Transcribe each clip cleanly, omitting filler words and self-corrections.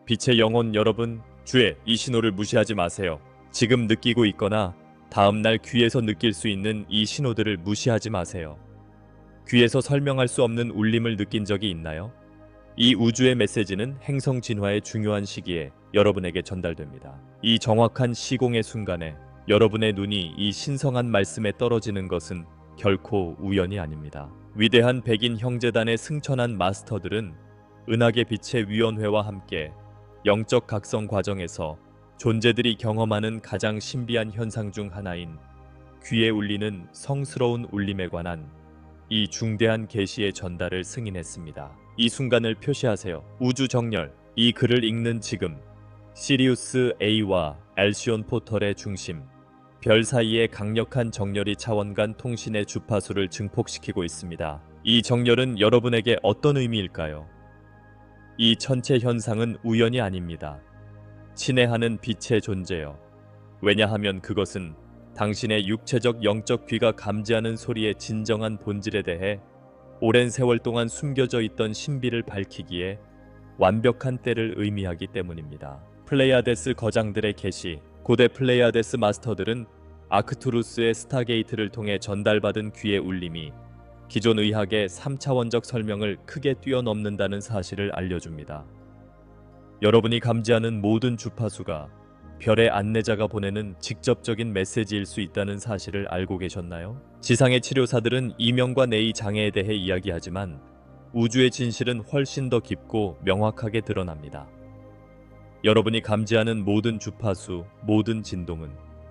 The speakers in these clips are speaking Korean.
빛의 영혼 여러분, 주의 이 신호를 무시하지 마세요. 지금 느끼고 있거나 다음날 귀에서 느낄 수 있는 이 신호들을 무시하지 마세요. 귀에서 설명할 수 없는 울림을 느낀 적이 있나요? 이 우주의 메시지는 행성 진화의 중요한 시기에 여러분에게 전달됩니다. 이 정확한 시공의 순간에 여러분의 눈이 이 신성한 말씀에 떨어지는 것은 결코 우연이 아닙니다. 위대한 백인 형제단의 승천한 마스터들은 은하계 빛의 위원회와 함께 영적 각성 과정에서 존재들이 경험하는 가장 신비한 현상 중 하나인 귀에 울리는 성스러운 울림에 관한 이 중대한 계시의 전달을 승인했습니다. 이 순간을 표시하세요. 우주 정렬. 이 글을 읽는 지금 시리우스 A와 알시온 포털의 중심, 별 사이의 강력한 정렬이 차원 간 통신의 주파수를 증폭시키고 있습니다. 이 정렬은 여러분에게 어떤 의미일까요? 이 전체 현상은 우연이 아닙니다. 친애하는 빛의 존재요. 왜냐하면 그것은 당신의 육체적 영적 귀가 감지하는 소리의 진정한 본질에 대해 오랜 세월 동안 숨겨져 있던 신비를 밝히기에 완벽한 때를 의미하기 때문입니다. 플레이아데스 거장들의 계시. 고대 플레이아데스 마스터들은 아크투루스의 스타게이트를 통해 전달받은 귀의 울림이 기존 의학의 3차원적 설명을 크게 뛰어넘는다는 사실을 알려줍니다. 여러분이 감지하는 모든 주파수가 별의 안내자가 보내는 직접적인 메시지일 수 있다는 사실을 알고 계셨나요? 지상의 치료사들은 이명과 뇌의 장애에 대해 이야기하지만 우주의 진실은 훨씬 더 깊고 명확하게 드러납니다. 여러분이 감지하는 모든 주파수, 모든 진동은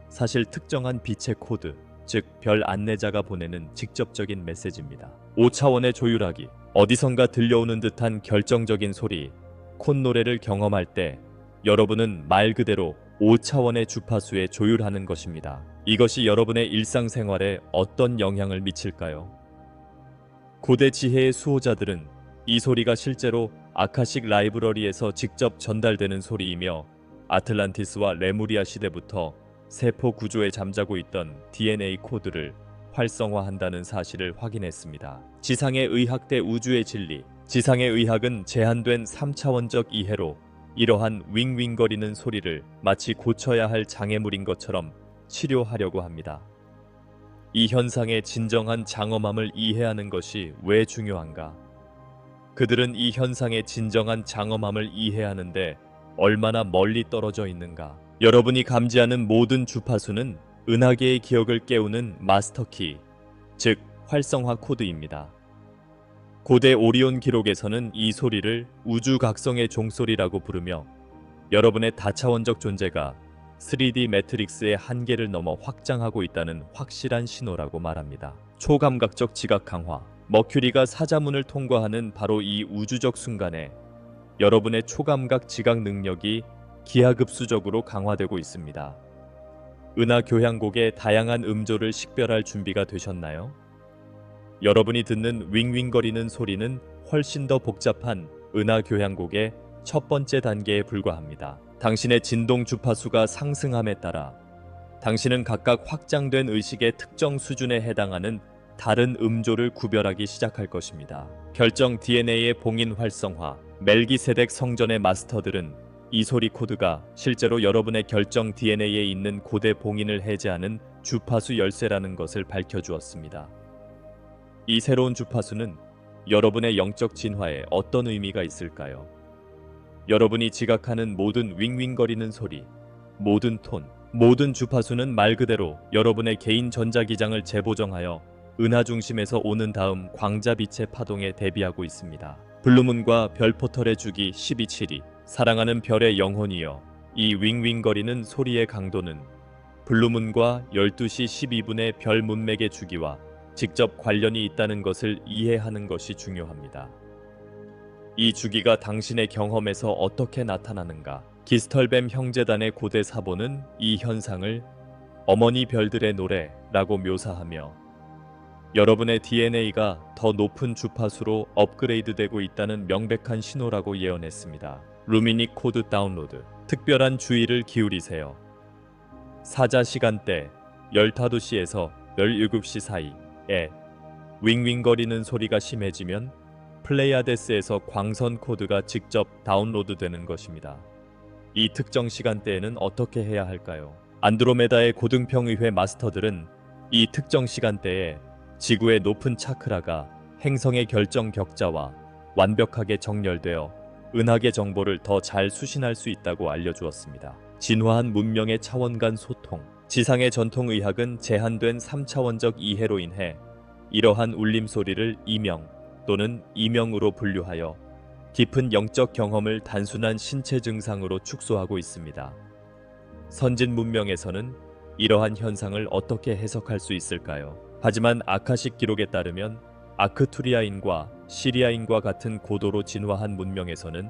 사실 특정한 빛의 코드, 즉 별 안내자가 보내는 직접적인 메시지입니다. 5차원의 조율하기. 어디선가 들려오는 듯한 결정적인 소리, 콧노래를 경험할 때 여러분은 말 그대로 5차원의 주파수에 조율하는 것입니다. 이것이 여러분의 일상생활에 어떤 영향을 미칠까요? 고대 지혜의 수호자들은 이 소리가 실제로 아카식 라이브러리에서 직접 전달되는 소리이며 아틀란티스와 레무리아 시대부터 세포 구조에 잠자고 있던 DNA 코드를 활성화한다는 사실을 확인했습니다. 지상의 의학 대 우주의 진리. 지상의 의학은 제한된 3차원적 이해로 이러한 윙윙거리는 소리를 마치 고쳐야 할 장애물인 것처럼 치료하려고 합니다. 이 현상의 진정한 장엄함을 이해하는 것이 왜 중요한가? 그들은 이 현상의 진정한 장엄함을 이해하는데 얼마나 멀리 떨어져 있는가? 여러분이 감지하는 모든 주파수는 은하계의 기억을 깨우는 마스터키, 즉 활성화 코드입니다. 고대 오리온 기록에서는 이 소리를 우주 각성의 종소리라고 부르며 여러분의 다차원적 존재가 3D 매트릭스의 한계를 넘어 확장하고 있다는 확실한 신호라고 말합니다. 초감각적 지각 강화. 머큐리가 사자문을 통과하는 바로 이 우주적 순간에 여러분의 초감각 지각 능력이 기하급수적으로 강화되고 있습니다. 은하 교향곡의 다양한 음조를 식별할 준비가 되셨나요? 여러분이 듣는 윙윙거리는 소리는 훨씬 더 복잡한 은하 교향곡의 첫 번째 단계에 불과합니다. 당신의 진동 주파수가 상승함에 따라 당신은 각각 확장된 의식의 특정 수준에 해당하는 다른 음조를 구별하기 시작할 것입니다. 결정 DNA의 봉인 활성화. 멜기세덱 성전의 마스터들은 이 소리 코드가 실제로 여러분의 결정 DNA에 있는 고대 봉인을 해제하는 주파수 열쇠라는 것을 밝혀주었습니다. 이 새로운 주파수는 여러분의 영적 진화에 어떤 의미가 있을까요? 여러분이 지각하는 모든 윙윙거리는 소리, 모든 톤, 모든 주파수는 말 그대로 여러분의 개인 전자기장을 재보정하여 은하 중심에서 오는 다음 광자빛의 파동에 대비하고 있습니다. 블루문과 별포털의 주기 12.7이 사랑하는 별의 영혼이여. 이 윙윙거리는 소리의 강도는 블루문과 12시 12분의 별 문맥의 주기와 직접 관련이 있다는 것을 이해하는 것이 중요합니다. 이 주기가 당신의 경험에서 어떻게 나타나는가? 기스털뱀 형제단의 고대 사본은 이 현상을 어머니 별들의 노래라고 묘사하며 여러분의 DNA가 더 높은 주파수로 업그레이드되고 있다는 명백한 신호라고 예언했습니다. 루미닉 코드 다운로드. 특별한 주의를 기울이세요. 사자 시간대 15시에서 17시 사이에 윙윙거리는 소리가 심해지면 플레이아데스에서 광선 코드가 직접 다운로드되는 것입니다. 이 특정 시간대에는 어떻게 해야 할까요? 안드로메다의 고등평의회 마스터들은 이 특정 시간대에 지구의 높은 차크라가 행성의 결정 격자와 완벽하게 정렬되어 은하계 정보를 더 잘 수신할 수 있다고 알려주었습니다. 진화한 문명의 차원 간 소통. 지상의 전통의학은 제한된 3차원적 이해로 인해 이러한 울림소리를 이명 또는 이명으로 분류하여 깊은 영적 경험을 단순한 신체 증상으로 축소하고 있습니다. 선진 문명에서는 이러한 현상을 어떻게 해석할 수 있을까요? 하지만 아카식 기록에 따르면 아크투리아인과 시리아인과 같은 고도로 진화한 문명에서는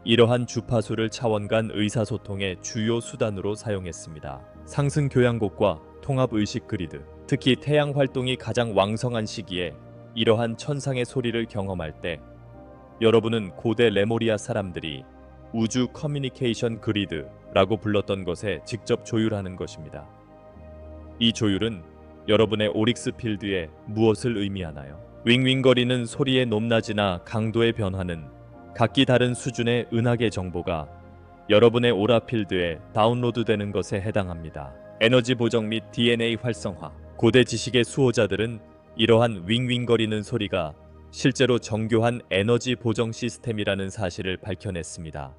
이러한 주파수를 차원 간 의사소통의 주요 수단으로 사용했습니다. 상승 교향곡과 통합 의식 그리드, 특히 태양 활동이 가장 왕성한 시기에 이러한 천상의 소리를 경험할 때 여러분은 고대 레모리아 사람들이 우주 커뮤니케이션 그리드라고 불렀던 것에 직접 조율하는 것입니다. 이 조율은 여러분의 오릭스 필드에 무엇을 의미하나요? 윙윙거리는 소리의 높낮이나 강도의 변화는 각기 다른 수준의 은하계 정보가 여러분의 오라 필드에 다운로드되는 것에 해당합니다. 에너지 보정 및 DNA 활성화. 고대 지식의 수호자들은 이러한 윙윙거리는 소리가 실제로 정교한 에너지 보정 시스템이라는 사실을 밝혀냈습니다.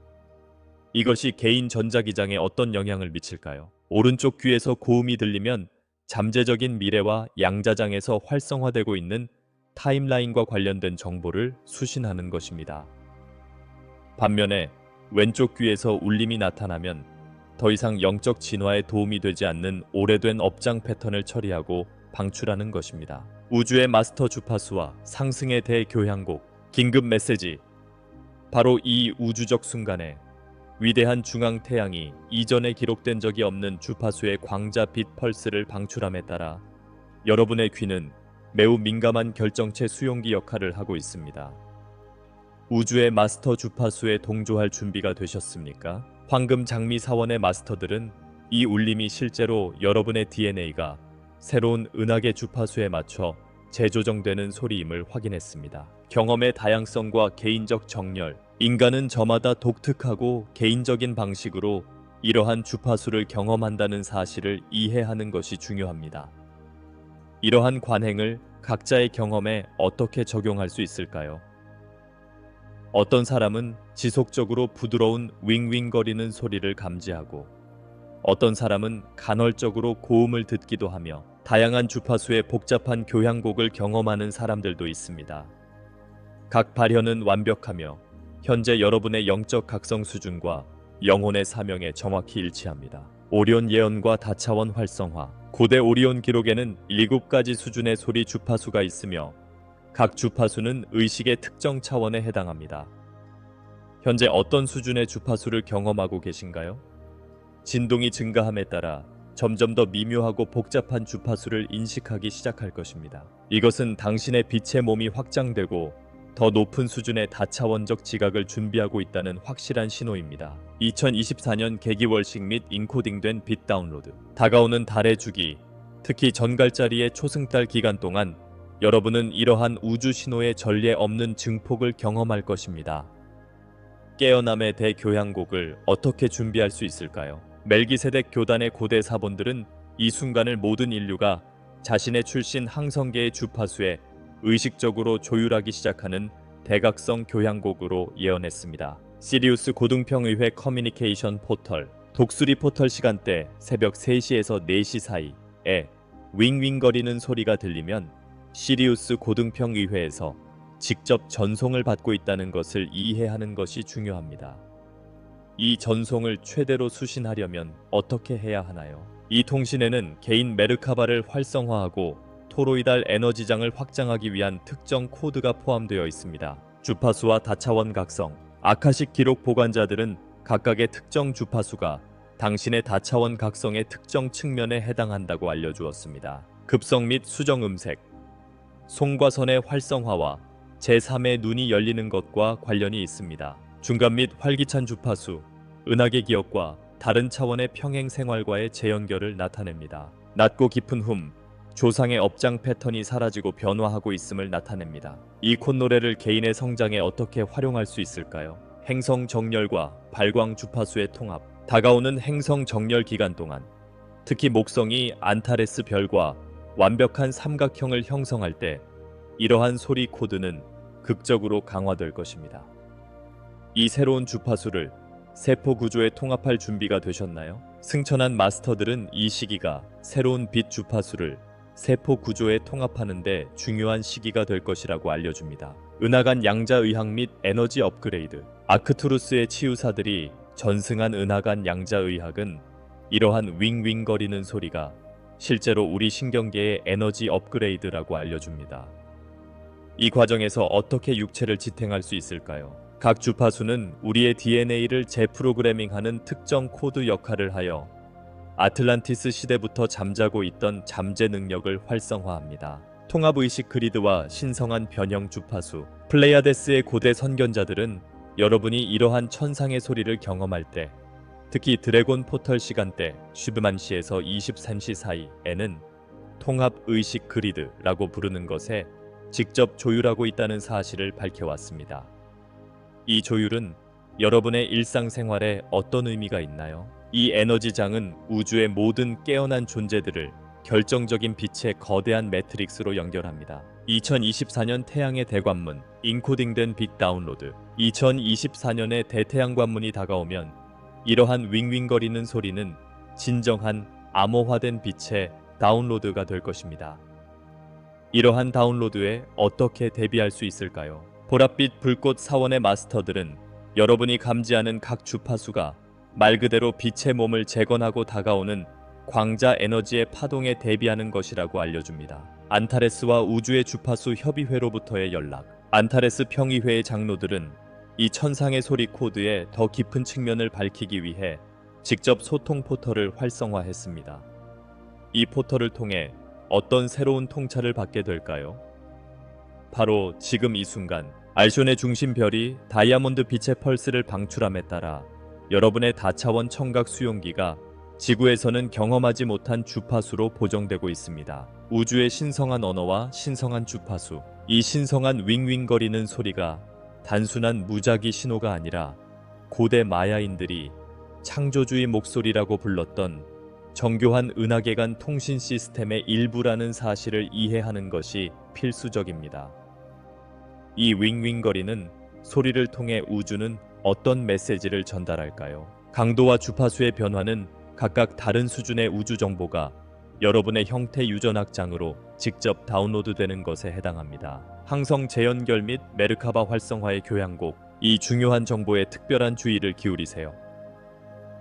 이것이 개인 전자기장에 어떤 영향을 미칠까요? 오른쪽 귀에서 고음이 들리면 잠재적인 미래와 양자장에서 활성화되고 있는 타임라인과 관련된 정보를 수신하는 것입니다. 반면에 왼쪽 귀에서 울림이 나타나면 더 이상 영적 진화에 도움이 되지 않는 오래된 업장 패턴을 처리하고 방출하는 것입니다. 우주의 마스터 주파수와 상승의 대교향곡, 긴급 메시지. 바로 이 우주적 순간에 위대한 중앙 태양이 이전에 기록된 적이 없는 주파수의 광자 빛 펄스를 방출함에 따라 여러분의 귀는 매우 민감한 결정체 수용기 역할을 하고 있습니다. 우주의 마스터 주파수에 동조할 준비가 되셨습니까? 황금 장미 사원의 마스터들은 이 울림이 실제로 여러분의 DNA가 새로운 은하계 주파수에 맞춰 재조정되는 소리임을 확인했습니다. 경험의 다양성과 개인적 정렬. 인간은 저마다 독특하고 개인적인 방식으로 이러한 주파수를 경험한다는 사실을 이해하는 것이 중요합니다. 이러한 관행을 각자의 경험에 어떻게 적용할 수 있을까요? 어떤 사람은 지속적으로 부드러운 윙윙거리는 소리를 감지하고 어떤 사람은 간헐적으로 고음을 듣기도 하며 다양한 주파수의 복잡한 교향곡을 경험하는 사람들도 있습니다. 각 발현은 완벽하며 현재 여러분의 영적 각성 수준과 영혼의 사명에 정확히 일치합니다. 오리온 예언과 다차원 활성화. 고대 오리온 기록에는 7가지 수준의 소리 주파수가 있으며 각 주파수는 의식의 특정 차원에 해당합니다. 현재 어떤 수준의 주파수를 경험하고 계신가요? 진동이 증가함에 따라 점점 더 미묘하고 복잡한 주파수를 인식하기 시작할 것입니다. 이것은 당신의 빛의 몸이 확장되고 더 높은 수준의 다차원적 지각을 준비하고 있다는 확실한 신호입니다. 2024년 계기월식 및 인코딩된 빛 다운로드. 다가오는 달의 주기, 특히 전갈자리의 초승달 기간 동안 여러분은 이러한 우주 신호의 전례 없는 증폭을 경험할 것입니다. 깨어남의 대교향곡을 어떻게 준비할 수 있을까요? 멜기세덱 교단의 고대 사본들은 이 순간을 모든 인류가 자신의 출신 항성계의 주파수에 의식적으로 조율하기 시작하는 대각성 교향곡으로 예언했습니다. 시리우스 고등평의회 커뮤니케이션 포털, 독수리 포털 시간대 새벽 3시에서 4시 사이에 윙윙거리는 소리가 들리면 시리우스 고등평의회에서 직접 전송을 받고 있다는 것을 이해하는 것이 중요합니다. 이 전송을 최대로 수신하려면 어떻게 해야 하나요? 이 통신에는 개인 메르카바를 활성화하고 토로이달 에너지장을 확장하기 위한 특정 코드가 포함되어 있습니다. 주파수와 다차원 각성. 아카식 기록 보관자들은 각각의 특정 주파수가 당신의 다차원 각성의 특정 측면에 해당한다고 알려주었습니다. 급성 및 수정 음색. 송과선의 활성화와 제3의 눈이 열리는 것과 관련이 있습니다. 중간 및 활기찬 주파수, 은하계 기억과 다른 차원의 평행 생활과의 재연결을 나타냅니다. 낮고 깊은 훔, 조상의 업장 패턴이 사라지고 변화하고 있음을 나타냅니다. 이 콧노래를 개인의 성장에 어떻게 활용할 수 있을까요? 행성 정렬과 발광 주파수의 통합. 다가오는 행성 정렬 기간 동안 특히 목성이 안타레스 별과 완벽한 삼각형을 형성할 때 이러한 소리 코드는 극적으로 강화될 것입니다. 이 새로운 주파수를 세포 구조에 통합할 준비가 되셨나요? 승천한 마스터들은 이 시기가 새로운 빛 주파수를 세포 구조에 통합하는 데 중요한 시기가 될 것이라고 알려줍니다. 은하간 양자의학 및 에너지 업그레이드. 아크투루스의 치유사들이 전승한 은하간 양자의학은 이러한 윙윙거리는 소리가 실제로 우리 신경계의 에너지 업그레이드라고 알려줍니다. 이 과정에서 어떻게 육체를 지탱할 수 있을까요? 각 주파수는 우리의 DNA를 재프로그래밍하는 특정 코드 역할을 하여 아틀란티스 시대부터 잠자고 있던 잠재 능력을 활성화합니다. 통합의식 그리드와 신성한 변형 주파수. 플레이아데스의 고대 선견자들은 여러분이 이러한 천상의 소리를 경험할 때, 특히 드래곤 포털 시간대 10만시에서 23시 사이에는 통합의식 그리드라고 부르는 것에 직접 조율하고 있다는 사실을 밝혀왔습니다. 이 조율은 여러분의 일상생활에 어떤 의미가 있나요? 이 에너지장은 우주의 모든 깨어난 존재들을 결정적인 빛의 거대한 매트릭스로 연결합니다. 2024년 태양의 대관문, 인코딩된 빛 다운로드. 2024년의 대태양 관문이 다가오면 이러한 윙윙거리는 소리는 진정한 암호화된 빛의 다운로드가 될 것입니다. 이러한 다운로드에 어떻게 대비할 수 있을까요? 보랏빛 불꽃 사원의 마스터들은 여러분이 감지하는 각 주파수가 말 그대로 빛의 몸을 재건하고 다가오는 광자 에너지의 파동에 대비하는 것이라고 알려줍니다. 안타레스와 우주의 주파수 협의회로부터의 연락. 안타레스 평의회의 장로들은 이 천상의 소리 코드의 더 깊은 측면을 밝히기 위해 직접 소통 포털을 활성화했습니다. 이 포털을 통해 어떤 새로운 통찰을 받게 될까요? 바로 지금 이 순간 알숀의 중심별이 다이아몬드 빛의 펄스를 방출함에 따라 여러분의 다차원 청각 수용기가 지구에서는 경험하지 못한 주파수로 보정되고 있습니다. 우주의 신성한 언어와 신성한 주파수. 이 신성한 윙윙거리는 소리가 단순한 무작위 신호가 아니라 고대 마야인들이 창조주의 목소리라고 불렀던 정교한 은하계간 통신 시스템의 일부라는 사실을 이해하는 것이 필수적입니다. 이 윙윙거리는 소리를 통해 우주는 어떤 메시지를 전달할까요? 강도와 주파수의 변화는 각각 다른 수준의 우주 정보가 여러분의 형태 유전학장으로 직접 다운로드되는 것에 해당합니다. 항성 재연결 및 메르카바 활성화의 교향곡. 이 중요한 정보에 특별한 주의를 기울이세요.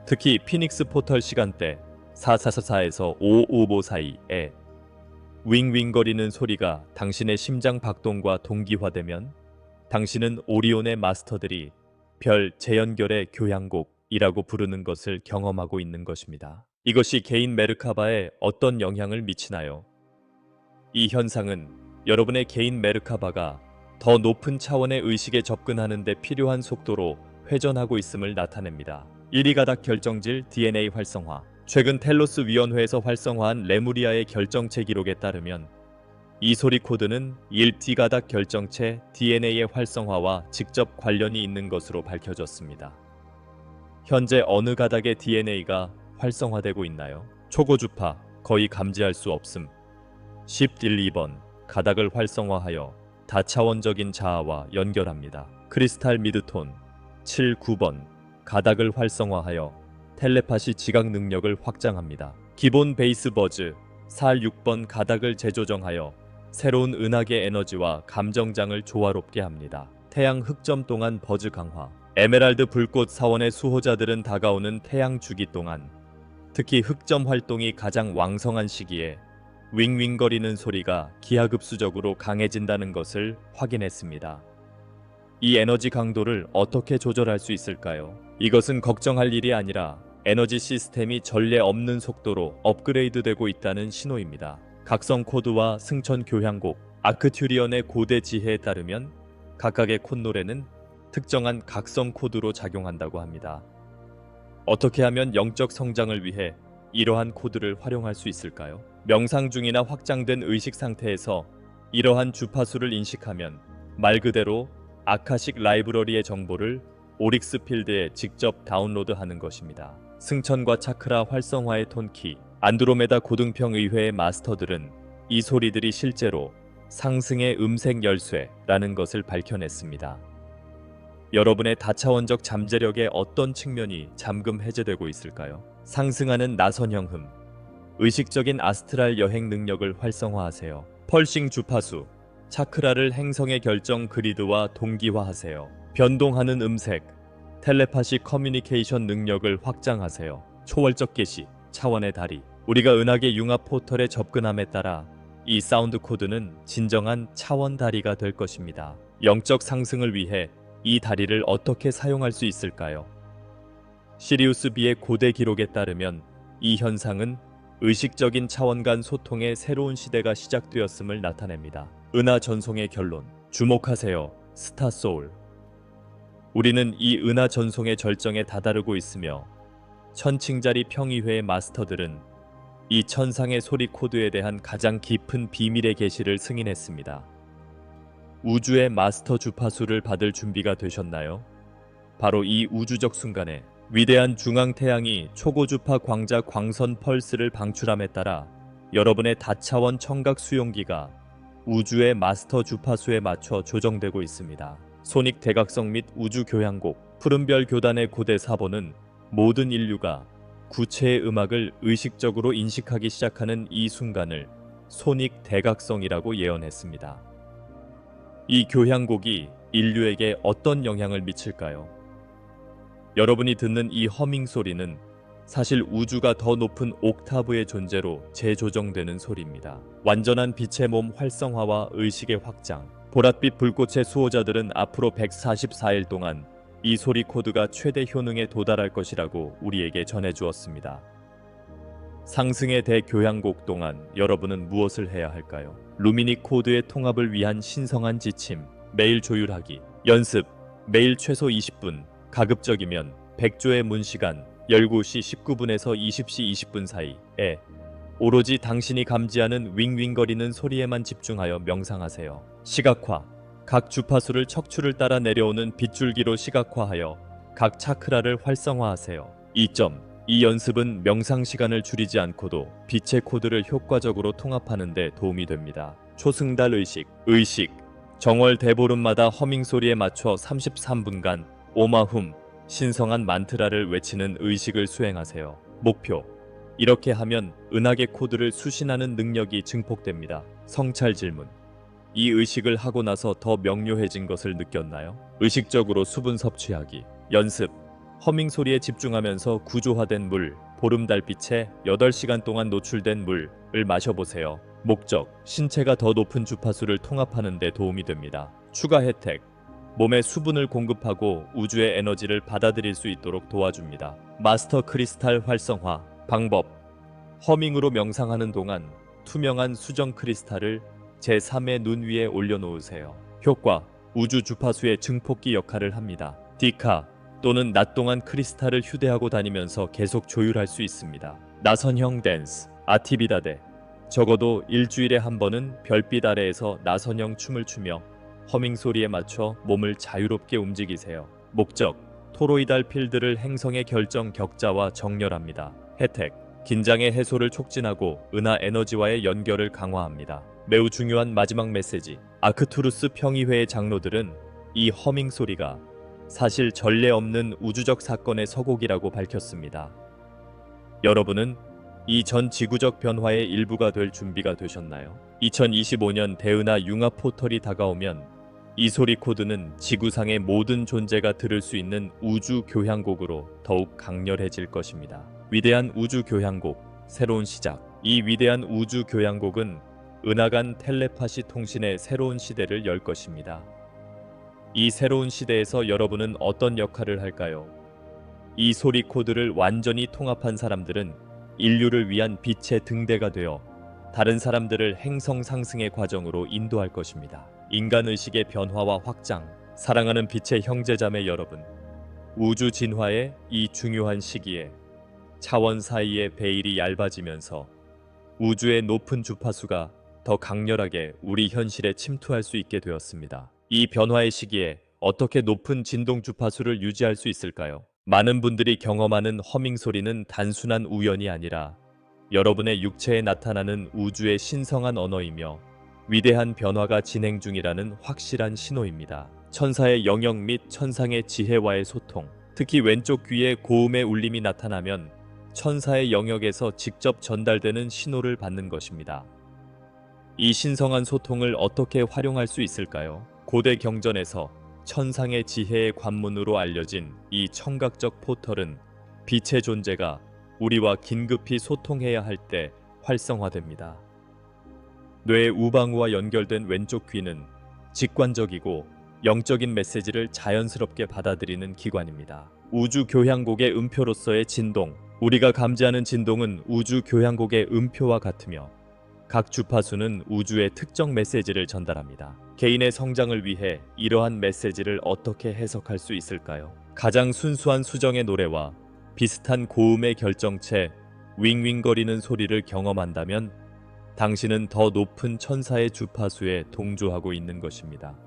특히 피닉스 포털 시간대 444에서 555 사이에 윙윙거리는 소리가 당신의 심장 박동과 동기화되면 당신은 오리온의 마스터들이 별 재연결의 교향곡이라고 부르는 것을 경험하고 있는 것입니다. 이것이 개인 메르카바에 어떤 영향을 미치나요? 이 현상은 여러분의 개인 메르카바가 더 높은 차원의 의식에 접근하는 데 필요한 속도로 회전하고 있음을 나타냅니다. 1위 가닥 결정질 DNA 활성화. 최근 텔로스 위원회에서 활성화한 레무리아의 결정체 기록에 따르면 이 소리 코드는 1D 가닥 결정체 DNA의 활성화와 직접 관련이 있는 것으로 밝혀졌습니다. 현재 어느 가닥의 DNA가 활성화되고 있나요? 초고주파, 거의 감지할 수 없음. 10-2번, 가닥을 활성화하여 다차원적인 자아와 연결합니다. 크리스탈 미드톤, 7-9번, 가닥을 활성화하여 텔레파시 지각 능력을 확장합니다. 기본 베이스 버즈, 4-6번 가닥을 재조정하여 새로운 은하계 에너지와 감정장을 조화롭게 합니다. 태양 흑점 동안 버즈 강화. 에메랄드 불꽃 사원의 수호자들은 다가오는 태양 주기 동안 특히 흑점 활동이 가장 왕성한 시기에 윙윙거리는 소리가 기하급수적으로 강해진다는 것을 확인했습니다. 이 에너지 강도를 어떻게 조절할 수 있을까요? 이것은 걱정할 일이 아니라 에너지 시스템이 전례 없는 속도로 업그레이드되고 있다는 신호입니다. 각성 코드와 승천 교향곡, 아크튜리언의 고대 지혜에 따르면 각각의 콧노래는 특정한 각성 코드로 작용한다고 합니다. 어떻게 하면 영적 성장을 위해 이러한 코드를 활용할 수 있을까요? 명상 중이나 확장된 의식 상태에서 이러한 주파수를 인식하면 말 그대로 아카식 라이브러리의 정보를 오릭스 필드에 직접 다운로드하는 것입니다. 승천과 차크라 활성화의 톤키, 안드로메다 고등평 의회의 마스터들은 이 소리들이 실제로 상승의 음색 열쇠라는 것을 밝혀냈습니다. 여러분의 다차원적 잠재력의 어떤 측면이 잠금 해제되고 있을까요? 상승하는 나선형 흠, 의식적인 아스트랄 여행 능력을 활성화하세요. 펄싱 주파수, 차크라를 행성의 결정 그리드와 동기화하세요. 변동하는 음색, 텔레파시 커뮤니케이션 능력을 확장하세요. 초월적 계시, 차원의 다리, 우리가 은하계 융합 포털에 접근함에 따라 이 사운드 코드는 진정한 차원 다리가 될 것입니다. 영적 상승을 위해 이 다리를 어떻게 사용할 수 있을까요? 시리우스 B의 고대 기록에 따르면 이 현상은 의식적인 차원 간 소통의 새로운 시대가 시작되었음을 나타냅니다. 은하 전송의 결론, 주목하세요. 스타 소울. 우리는 이 은하 전송의 절정에 다다르고 있으며 천칭자리 평의회의 마스터들은 이 천상의 소리 코드에 대한 가장 깊은 비밀의 계시를 승인했습니다. 우주의 마스터 주파수를 받을 준비가 되셨나요? 바로 이 우주적 순간에 위대한 중앙태양이 초고주파 광자 광선 펄스를 방출함에 따라 여러분의 다차원 청각 수용기가 우주의 마스터 주파수에 맞춰 조정되고 있습니다. 소닉 대각성 및 우주 교향곡, 푸른별 교단의 고대 사본은 모든 인류가 구체의 음악을 의식적으로 인식하기 시작하는 이 순간을 소닉 대각성이라고 예언했습니다. 이 교향곡이 인류에게 어떤 영향을 미칠까요? 여러분이 듣는 이 허밍 소리는 사실 우주가 더 높은 옥타브의 존재로 재조정되는 소리입니다. 완전한 빛의 몸 활성화와 의식의 확장. 보랏빛 불꽃의 수호자들은 앞으로 144일 동안 이 소리 코드가 최대 효능에 도달할 것이라고 우리에게 전해주었습니다. 상승의 대교향곡 동안 여러분은 무엇을 해야 할까요? 루미닉 코드의 통합을 위한 신성한 지침, 매일 조율하기, 연습, 매일 최소 20분, 가급적이면 100조의 문시간, 19시 19분에서 20시 20분 사이에 오로지 당신이 감지하는 윙윙거리는 소리에만 집중하여 명상하세요. 시각화, 각 주파수를 척추를 따라 내려오는 빗줄기로 시각화하여 각 차크라를 활성화하세요. 2점. 이 연습은 명상 시간을 줄이지 않고도 빛의 코드를 효과적으로 통합하는 데 도움이 됩니다. 초승달 의식, 정월 대보름마다 허밍 소리에 맞춰 33분간 오마훔, 신성한 만트라를 외치는 의식을 수행하세요. 목표, 이렇게 하면 은하계 코드를 수신하는 능력이 증폭됩니다. 성찰 질문, 이 의식을 하고 나서 더 명료해진 것을 느꼈나요? 의식적으로 수분 섭취하기, 연습, 허밍 소리에 집중하면서 구조화된 물, 보름달빛에 8시간 동안 노출된 물을 마셔보세요. 목적, 신체가 더 높은 주파수를 통합하는 데 도움이 됩니다. 추가 혜택, 몸에 수분을 공급하고 우주의 에너지를 받아들일 수 있도록 도와줍니다. 마스터 크리스탈 활성화 방법, 허밍으로 명상하는 동안 투명한 수정 크리스탈을 제3의 눈 위에 올려놓으세요. 효과, 우주 주파수의 증폭기 역할을 합니다. 디카 또는 낮 동안 크리스탈을 휴대하고 다니면서 계속 조율할 수 있습니다. 나선형 댄스, 아티비다데, 적어도 일주일에 한 번은 별빛 아래에서 나선형 춤을 추며 허밍 소리에 맞춰 몸을 자유롭게 움직이세요. 목적, 토로이달 필드를 행성의 결정 격자와 정렬합니다. 혜택, 긴장의 해소를 촉진하고 은하 에너지와의 연결을 강화합니다. 매우 중요한 마지막 메시지, 아크투루스 평의회의 장로들은 이 허밍 소리가 사실 전례 없는 우주적 사건의 서곡이라고 밝혔습니다. 여러분은 이 전 지구적 변화의 일부가 될 준비가 되셨나요? 2025년 대은하 융합 포털이 다가오면 이 소리 코드는 지구상의 모든 존재가 들을 수 있는 우주 교향곡으로 더욱 강렬해질 것입니다. 위대한 우주 교향곡, 새로운 시작. 이 위대한 우주 교향곡은 은하간 텔레파시 통신의 새로운 시대를 열 것입니다. 이 새로운 시대에서 여러분은 어떤 역할을 할까요? 이 소리 코드를 완전히 통합한 사람들은 인류를 위한 빛의 등대가 되어 다른 사람들을 행성 상승의 과정으로 인도할 것입니다. 인간의식의 변화와 확장, 사랑하는 빛의 형제자매 여러분, 우주 진화의 이 중요한 시기에 차원 사이의 베일이 얇아지면서 우주의 높은 주파수가 더 강렬하게 우리 현실에 침투할 수 있게 되었습니다. 이 변화의 시기에 어떻게 높은 진동 주파수를 유지할 수 있을까요? 많은 분들이 경험하는 허밍 소리는 단순한 우연이 아니라 여러분의 육체에 나타나는 우주의 신성한 언어이며 위대한 변화가 진행 중이라는 확실한 신호입니다. 천사의 영역 및 천상의 지혜와의 소통, 특히 왼쪽 귀에 고음의 울림이 나타나면 천사의 영역에서 직접 전달되는 신호를 받는 것입니다. 이 신성한 소통을 어떻게 활용할 수 있을까요? 고대 경전에서 천상의 지혜의 관문으로 알려진 이 청각적 포털은 빛의 존재가 우리와 긴급히 소통해야 할 때 활성화됩니다. 뇌 우방우와 연결된 왼쪽 귀는 직관적이고 영적인 메시지를 자연스럽게 받아들이는 기관입니다. 우주 교향곡의 음표로서의 진동, 우리가 감지하는 진동은 우주 교향곡의 음표와 같으며 각 주파수는 우주의 특정 메시지를 전달합니다. 개인의 성장을 위해 이러한 메시지를 어떻게 해석할 수 있을까요? 가장 순수한 수정의 노래와 비슷한 고음의 결정체, 윙윙거리는 소리를 경험한다면 당신은 더 높은 천사의 주파수에 동조하고 있는 것입니다.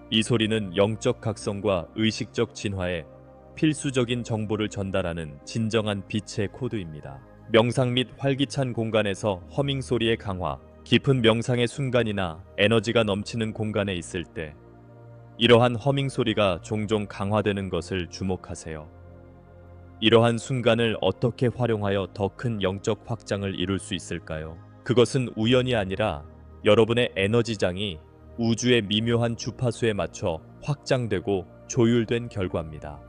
이 소리는 영적 각성과 의식적 진화에 필수적인 정보를 전달하는 진정한 빛의 코드입니다. 명상 및 활기찬 공간에서 허밍 소리의 강화, 깊은 명상의 순간이나 에너지가 넘치는 공간에 있을 때 이러한 허밍 소리가 종종 강화되는 것을 주목하세요. 이러한 순간을 어떻게 활용하여 더 큰 영적 확장을 이룰 수 있을까요? 그것은 우연이 아니라 여러분의 에너지장이 우주의 미묘한 주파수에 맞춰 확장되고 조율된 결과입니다.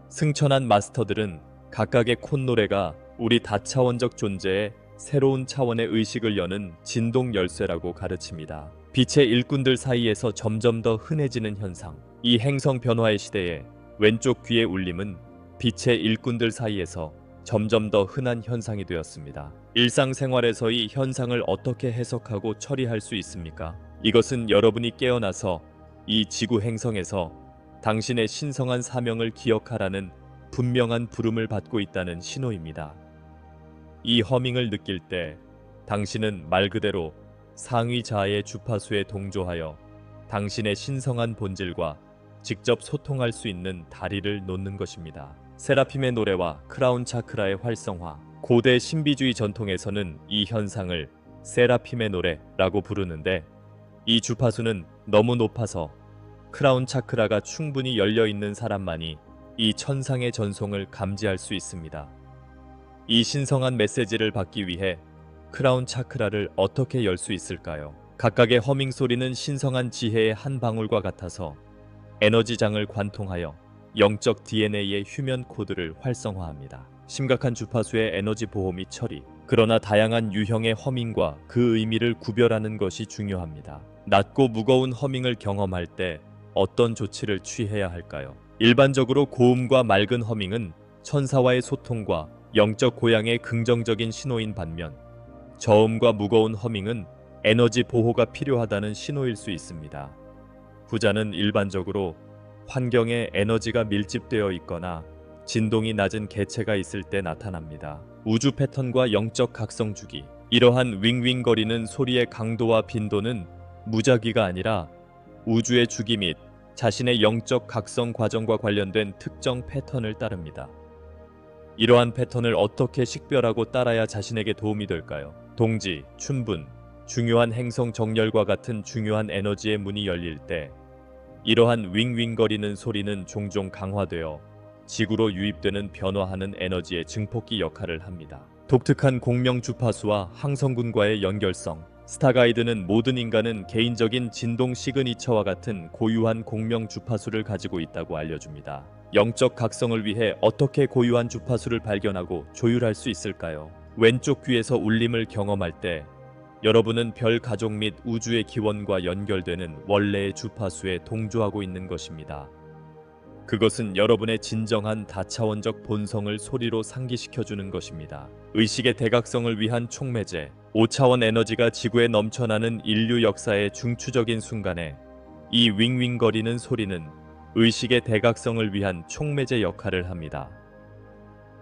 승천한 마스터들은 각각의 콧노래가 우리 다차원적 존재의 새로운 차원의 의식을 여는 진동 열쇠라고 가르칩니다. 빛의 일꾼들 사이에서 점점 더 흔해지는 현상. 이 행성 변화의 시대에 왼쪽 귀의 울림은 빛의 일꾼들 사이에서 점점 더 흔한 현상이 되었습니다. 일상생활에서의 현상을 어떻게 해석하고 처리할 수 있습니까? 이것은 여러분이 깨어나서 이 지구 행성에서 당신의 신성한 사명을 기억하라는 분명한 부름을 받고 있다는 신호입니다. 이 허밍을 느낄 때 당신은 말 그대로 상위 자아의 주파수에 동조하여 당신의 신성한 본질과 직접 소통할 수 있는 다리를 놓는 것입니다. 세라핌의 노래와 크라운 차크라의 활성화. 고대 신비주의 전통에서는 이 현상을 세라핌의 노래라고 부르는데 이 주파수는 너무 높아서 크라운 차크라가 충분히 열려 있는 사람만이 이 천상의 전송을 감지할 수 있습니다. 이 신성한 메시지를 받기 위해 크라운 차크라를 어떻게 열 수 있을까요? 각각의 허밍 소리는 신성한 지혜의 한 방울과 같아서 에너지장을 관통하여 영적 DNA의 휴면 코드를 활성화합니다. 심각한 주파수의 에너지 보호 및 처리. 그러나 다양한 유형의 허밍과 그 의미를 구별하는 것이 중요합니다. 낮고 무거운 허밍을 경험할 때 어떤 조치를 취해야 할까요? 일반적으로 고음과 맑은 허밍은 천사와의 소통과 영적 고향의 긍정적인 신호인 반면 저음과 무거운 허밍은 에너지 보호가 필요하다는 신호일 수 있습니다. 후자는 일반적으로 환경에 에너지가 밀집되어 있거나 진동이 낮은 개체가 있을 때 나타납니다. 우주 패턴과 영적 각성 주기. 이러한 윙윙거리는 소리의 강도와 빈도는 무작위가 아니라 우주의 주기 및 자신의 영적 각성 과정과 관련된 특정 패턴을 따릅니다. 이러한 패턴을 어떻게 식별하고 따라야 자신에게 도움이 될까요? 동지, 춘분, 중요한 행성 정렬과 같은 중요한 에너지의 문이 열릴 때 이러한 윙윙거리는 소리는 종종 강화되어 지구로 유입되는 변화하는 에너지의 증폭기 역할을 합니다. 독특한 공명 주파수와 항성군과의 연결성. 스타가이드는 모든 인간은 개인적인 진동 시그니처와 같은 고유한 공명 주파수를 가지고 있다고 알려줍니다. 영적 각성을 위해 어떻게 고유한 주파수를 발견하고 조율할 수 있을까요? 왼쪽 귀에서 울림을 경험할 때 여러분은 별 가족 및 우주의 기원과 연결되는 원래의 주파수에 동조하고 있는 것입니다. 그것은 여러분의 진정한 다차원적 본성을 소리로 상기시켜주는 것입니다. 의식의 대각성을 위한 촉매제. 5차원 에너지가 지구에 넘쳐나는 인류 역사의 중추적인 순간에 이 윙윙거리는 소리는 의식의 대각성을 위한 촉매제 역할을 합니다.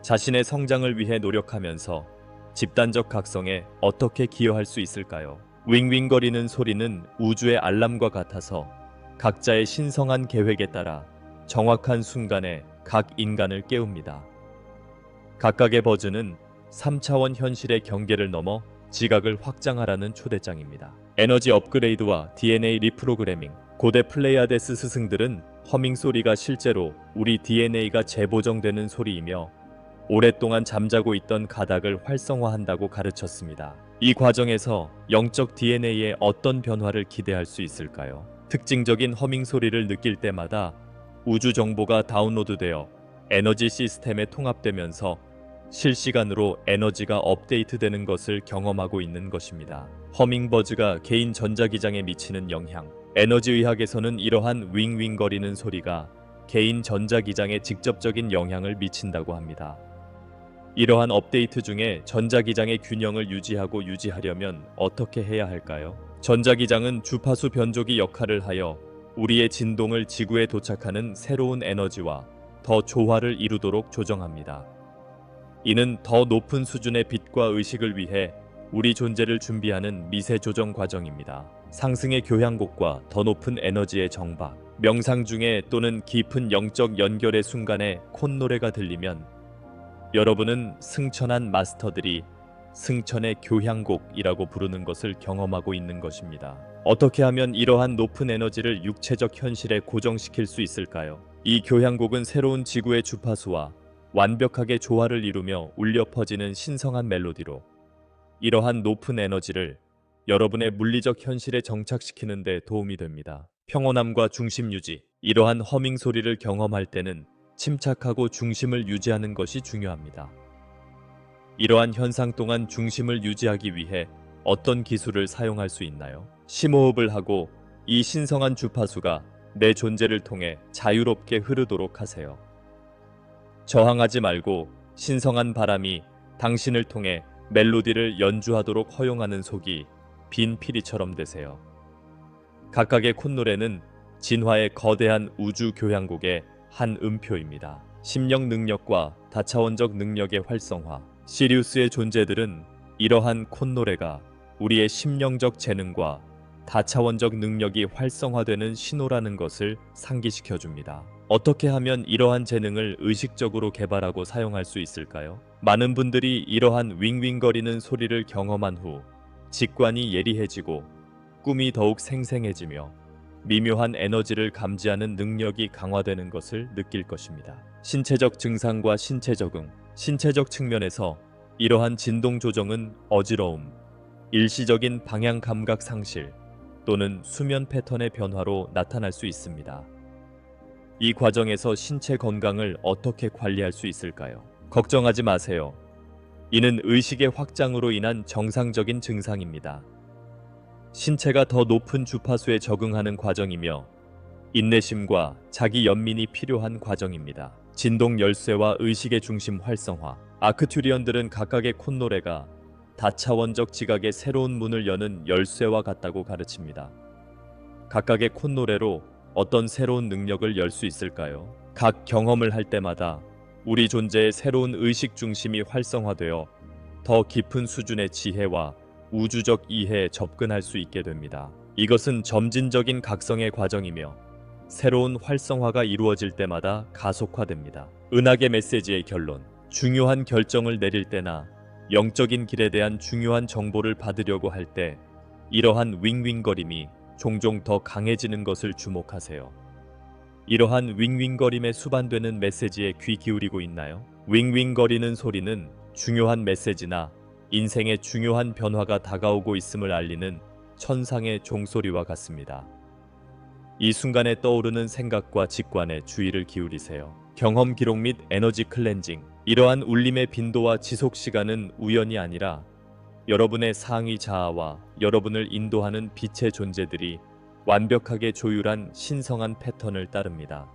자신의 성장을 위해 노력하면서 집단적 각성에 어떻게 기여할 수 있을까요? 윙윙거리는 소리는 우주의 알람과 같아서 각자의 신성한 계획에 따라 정확한 순간에 각 인간을 깨웁니다. 각각의 버즈는 3차원 현실의 경계를 넘어 지각을 확장하라는 초대장입니다. 에너지 업그레이드와 DNA 리프로그래밍, 고대 플레이아데스 스승들은 허밍 소리가 실제로 우리 DNA가 재보정되는 소리이며 오랫동안 잠자고 있던 가닥을 활성화한다고 가르쳤습니다. 이 과정에서 영적 DNA에 어떤 변화를 기대할 수 있을까요? 특징적인 허밍 소리를 느낄 때마다 우주 정보가 다운로드되어 에너지 시스템에 통합되면서 실시간으로 에너지가 업데이트되는 것을 경험하고 있는 것입니다. 허밍버즈가 개인 전자기장에 미치는 영향. 에너지의학에서는 이러한 윙윙거리는 소리가 개인 전자기장에 직접적인 영향을 미친다고 합니다. 이러한 업데이트 중에 전자기장의 균형을 유지하려면 어떻게 해야 할까요? 전자기장은 주파수 변조기 역할을 하여 우리의 진동을 지구에 도착하는 새로운 에너지와 더 조화를 이루도록 조정합니다. 이는 더 높은 수준의 빛과 의식을 위해 우리 존재를 준비하는 미세 조정 과정입니다. 상승의 교향곡과 더 높은 에너지의 정박, 명상 중에 또는 깊은 영적 연결의 순간에 콧노래가 들리면 여러분은 승천한 마스터들이 승천의 교향곡이라고 부르는 것을 경험하고 있는 것입니다. 어떻게 하면 이러한 높은 에너지를 육체적 현실에 고정시킬 수 있을까요? 이 교향곡은 새로운 지구의 주파수와 완벽하게 조화를 이루며 울려 퍼지는 신성한 멜로디로 이러한 높은 에너지를 여러분의 물리적 현실에 정착시키는 데 도움이 됩니다. 평온함과 중심 유지. 이러한 허밍 소리를 경험할 때는 침착하고 중심을 유지하는 것이 중요합니다. 이러한 현상 동안 중심을 유지하기 위해 어떤 기술을 사용할 수 있나요? 심호흡을 하고 이 신성한 주파수가 내 존재를 통해 자유롭게 흐르도록 하세요. 저항하지 말고 신성한 바람이 당신을 통해 멜로디를 연주하도록 허용하는 속이 빈 피리처럼 되세요. 각각의 콧노래는 진화의 거대한 우주 교향곡의 한 음표입니다. 심령 능력과 다차원적 능력의 활성화. 시리우스의 존재들은 이러한 콧노래가 우리의 심령적 재능과 다차원적 능력이 활성화되는 신호라는 것을 상기시켜 줍니다. 어떻게 하면 이러한 재능을 의식적으로 개발하고 사용할 수 있을까요? 많은 분들이 이러한 윙윙거리는 소리를 경험한 후 직관이 예리해지고 꿈이 더욱 생생해지며 미묘한 에너지를 감지하는 능력이 강화되는 것을 느낄 것입니다. 신체적 증상과 신체 적응. 신체적 측면에서 이러한 진동 조정은 어지러움, 일시적인 방향 감각 상실 또는 수면 패턴의 변화로 나타날 수 있습니다. 이 과정에서 신체 건강을 어떻게 관리할 수 있을까요? 걱정하지 마세요. 이는 의식의 확장으로 인한 정상적인 증상입니다. 신체가 더 높은 주파수에 적응하는 과정이며 인내심과 자기 연민이 필요한 과정입니다. 진동 열쇠와 의식의 중심 활성화. 아크튜리언들은 각각의 콧노래가 다차원적 지각의 새로운 문을 여는 열쇠와 같다고 가르칩니다. 각각의 콧노래로 어떤 새로운 능력을 열 수 있을까요? 각 경험을 할 때마다 우리 존재의 새로운 의식 중심이 활성화되어 더 깊은 수준의 지혜와 우주적 이해에 접근할 수 있게 됩니다. 이것은 점진적인 각성의 과정이며 새로운 활성화가 이루어질 때마다 가속화됩니다. 은하계 메시지의 결론. 중요한 결정을 내릴 때나 영적인 길에 대한 중요한 정보를 받으려고 할 때 이러한 윙윙거림이 종종 더 강해지는 것을 주목하세요. 이러한 윙윙거림에 수반되는 메시지에 귀 기울이고 있나요? 윙윙거리는 소리는 중요한 메시지나 인생의 중요한 변화가 다가오고 있음을 알리는 천상의 종소리와 같습니다. 이 순간에 떠오르는 생각과 직관에 주의를 기울이세요. 경험 기록 및 에너지 클렌징. 이러한 울림의 빈도와 지속 시간은 우연이 아니라 여러분의 상위 자아와 여러분을 인도하는 빛의 존재들이 완벽하게 조율한 신성한 패턴을 따릅니다.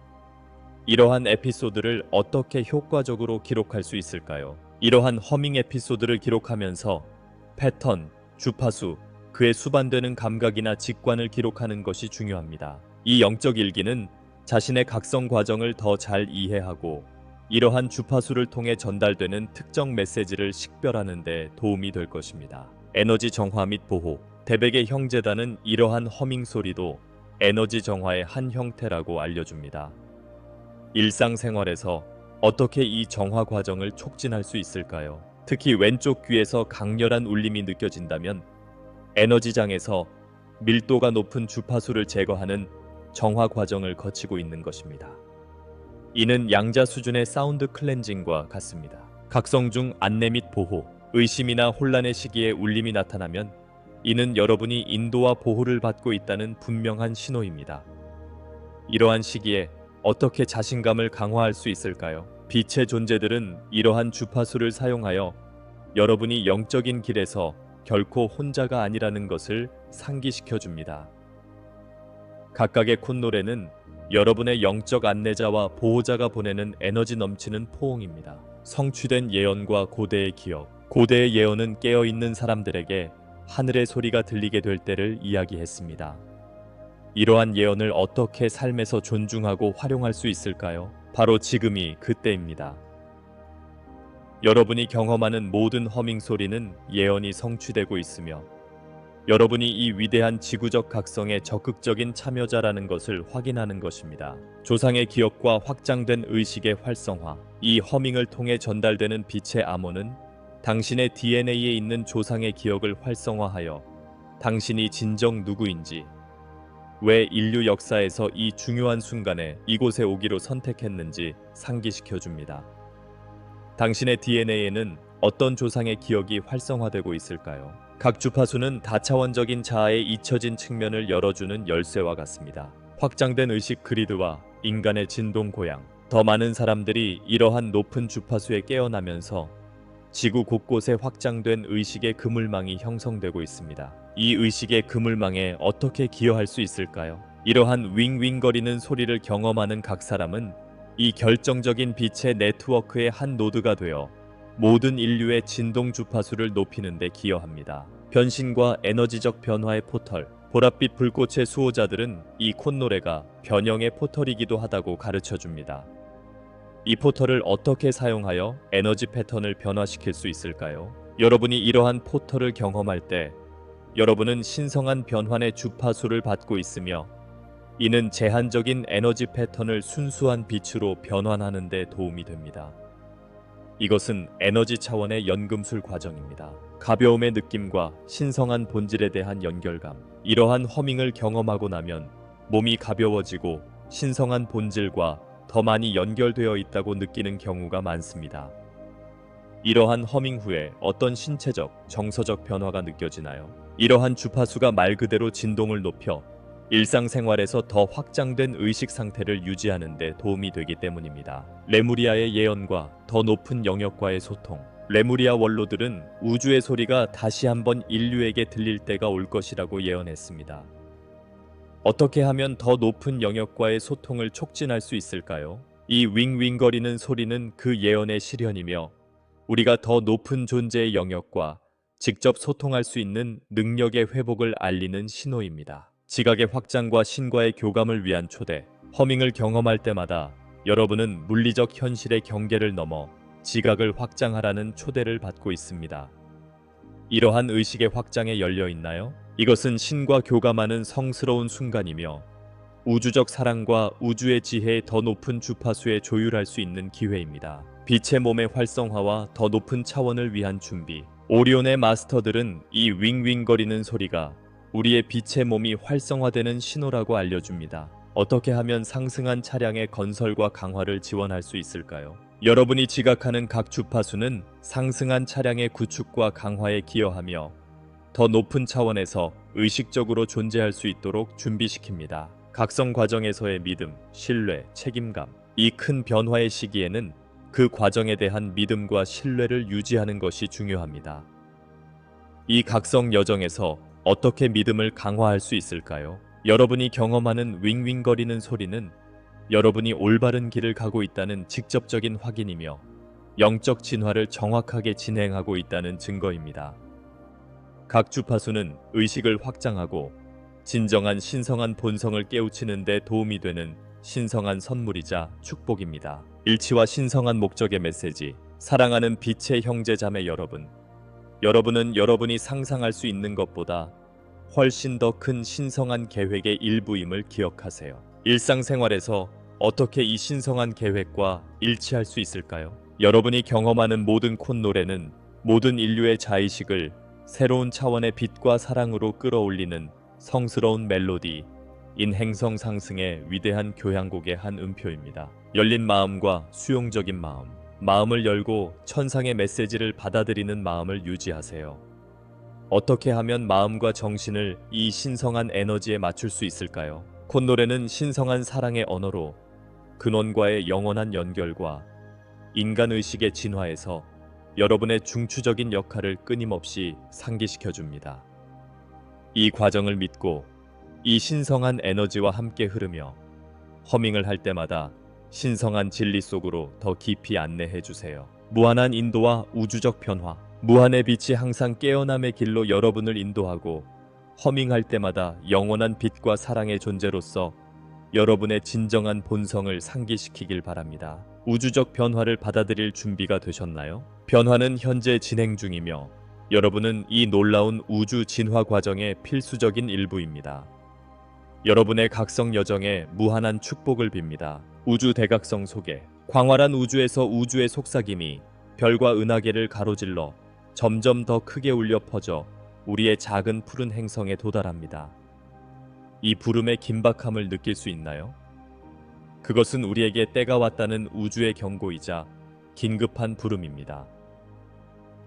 이러한 에피소드를 어떻게 효과적으로 기록할 수 있을까요? 이러한 허밍 에피소드를 기록하면서 패턴, 주파수, 그에 수반되는 감각이나 직관을 기록하는 것이 중요합니다. 이 영적 일기는 자신의 각성 과정을 더 잘 이해하고 이러한 주파수를 통해 전달되는 특정 메시지를 식별하는 데 도움이 될 것입니다. 에너지 정화 및 보호. 데벡의 형제단은 이러한 허밍 소리도 에너지 정화의 한 형태라고 알려줍니다. 일상생활에서 어떻게 이 정화 과정을 촉진할 수 있을까요? 특히 왼쪽 귀에서 강렬한 울림이 느껴진다면 에너지장에서 밀도가 높은 주파수를 제거하는 정화 과정을 거치고 있는 것입니다. 이는 양자 수준의 사운드 클렌징과 같습니다. 각성 중 안내 및 보호, 의심이나 혼란의 시기에 울림이 나타나면 이는 여러분이 인도와 보호를 받고 있다는 분명한 신호입니다. 이러한 시기에 어떻게 자신감을 강화할 수 있을까요? 빛의 존재들은 이러한 주파수를 사용하여 여러분이 영적인 길에서 결코 혼자가 아니라는 것을 상기시켜 줍니다. 각각의 콧노래는 여러분의 영적 안내자와 보호자가 보내는 에너지 넘치는 포옹입니다. 성취된 예언과 고대의 기억. 고대의 예언은 깨어있는 사람들에게 하늘의 소리가 들리게 될 때를 이야기했습니다. 이러한 예언을 어떻게 삶에서 존중하고 활용할 수 있을까요? 바로 지금이 그때입니다. 여러분이 경험하는 모든 허밍 소리는 예언이 성취되고 있으며 여러분이 이 위대한 지구적 각성의 적극적인 참여자라는 것을 확인하는 것입니다. 조상의 기억과 확장된 의식의 활성화. 이 허밍을 통해 전달되는 빛의 암호는 당신의 DNA에 있는 조상의 기억을 활성화하여 당신이 진정 누구인지, 왜 인류 역사에서 이 중요한 순간에 이곳에 오기로 선택했는지 상기시켜 줍니다. 당신의 DNA에는 어떤 조상의 기억이 활성화되고 있을까요? 각 주파수는 다차원적인 자아의 잊혀진 측면을 열어주는 열쇠와 같습니다. 확장된 의식 그리드와 인간의 진동 고양. 더 많은 사람들이 이러한 높은 주파수에 깨어나면서 지구 곳곳에 확장된 의식의 그물망이 형성되고 있습니다. 이 의식의 그물망에 어떻게 기여할 수 있을까요? 이러한 윙윙거리는 소리를 경험하는 각 사람은 이 결정적인 빛의 네트워크의 한 노드가 되어 모든 인류의 진동 주파수를 높이는 데 기여합니다. 변신과 에너지적 변화의 포털. 보랏빛 불꽃의 수호자들은 이 콧노래가 변형의 포털이기도 하다고 가르쳐 줍니다. 이 포털을 어떻게 사용하여 에너지 패턴을 변화시킬 수 있을까요? 여러분이 이러한 포털을 경험할 때 여러분은 신성한 변환의 주파수를 받고 있으며 이는 제한적인 에너지 패턴을 순수한 빛으로 변환하는 데 도움이 됩니다. 이것은 에너지 차원의 연금술 과정입니다. 가벼움의 느낌과 신성한 본질에 대한 연결감. 이러한 허밍을 경험하고 나면 몸이 가벼워지고 신성한 본질과 더 많이 연결되어 있다고 느끼는 경우가 많습니다. 이러한 허밍 후에 어떤 신체적, 정서적 변화가 느껴지나요? 이러한 주파수가 말 그대로 진동을 높여 일상생활에서 더 확장된 의식 상태를 유지하는 데 도움이 되기 때문입니다. 레무리아의 예언과 더 높은 영역과의 소통. 레무리아 원로들은 우주의 소리가 다시 한번 인류에게 들릴 때가 올 것이라고 예언했습니다. 어떻게 하면 더 높은 영역과의 소통을 촉진할 수 있을까요? 이 윙윙거리는 소리는 그 예언의 실현이며 우리가 더 높은 존재의 영역과 직접 소통할 수 있는 능력의 회복을 알리는 신호입니다. 지각의 확장과 신과의 교감을 위한 초대. 허밍을 경험할 때마다 여러분은 물리적 현실의 경계를 넘어 지각을 확장하라는 초대를 받고 있습니다. 이러한 의식의 확장에 열려 있나요? 이것은 신과 교감하는 성스러운 순간이며 우주적 사랑과 우주의 지혜의 더 높은 주파수에 조율할 수 있는 기회입니다. 빛의 몸의 활성화와 더 높은 차원을 위한 준비. 오리온의 마스터들은 이 윙윙거리는 소리가 우리의 빛의 몸이 활성화되는 신호라고 알려줍니다. 어떻게 하면 상승한 차량의 건설과 강화를 지원할 수 있을까요? 여러분이 지각하는 각 주파수는 상승한 차량의 구축과 강화에 기여하며 더 높은 차원에서 의식적으로 존재할 수 있도록 준비시킵니다. 각성 과정에서의 믿음, 신뢰, 책임감. 이 큰 변화의 시기에는 그 과정에 대한 믿음과 신뢰를 유지하는 것이 중요합니다. 이 각성 여정에서 어떻게 믿음을 강화할 수 있을까요? 여러분이 경험하는 윙윙거리는 소리는 여러분이 올바른 길을 가고 있다는 직접적인 확인이며 영적 진화를 정확하게 진행하고 있다는 증거입니다. 각 주파수는 의식을 확장하고 진정한 신성한 본성을 깨우치는 데 도움이 되는 신성한 선물이자 축복입니다. 일치와 신성한 목적의 메시지. 사랑하는 빛의 형제자매 여러분. 여러분은 여러분이 상상할 수 있는 것보다 훨씬 더 큰 신성한 계획의 일부임을 기억하세요. 일상생활에서 어떻게 이 신성한 계획과 일치할 수 있을까요? 여러분이 경험하는 모든 콧노래는 모든 인류의 자의식을 새로운 차원의 빛과 사랑으로 끌어올리는 성스러운 멜로디, 인행성 상승의 위대한 교향곡의 한 음표입니다. 열린 마음과 수용적인 마음, 마음을 열고 천상의 메시지를 받아들이는 마음을 유지하세요. 어떻게 하면 마음과 정신을 이 신성한 에너지에 맞출 수 있을까요? 콧노래는 신성한 사랑의 언어로 근원과의 영원한 연결과 인간의식의 진화에서 여러분의 중추적인 역할을 끊임없이 상기시켜 줍니다. 이 과정을 믿고 이 신성한 에너지와 함께 흐르며 허밍을 할 때마다 신성한 진리 속으로 더 깊이 안내해 주세요. 무한한 인도와 우주적 변화. 무한의 빛이 항상 깨어남의 길로 여러분을 인도하고 허밍할 때마다 영원한 빛과 사랑의 존재로서 여러분의 진정한 본성을 상기시키길 바랍니다. 우주적 변화를 받아들일 준비가 되셨나요? 변화는 현재 진행 중이며 여러분은 이 놀라운 우주 진화 과정의 필수적인 일부입니다. 여러분의 각성 여정에 무한한 축복을 빕니다. 우주 대각성 속에 광활한 우주에서 우주의 속삭임이 별과 은하계를 가로질러 점점 더 크게 울려 퍼져 우리의 작은 푸른 행성에 도달합니다. 이 부름의 긴박함을 느낄 수 있나요? 그것은 우리에게 때가 왔다는 우주의 경고이자 긴급한 부름입니다.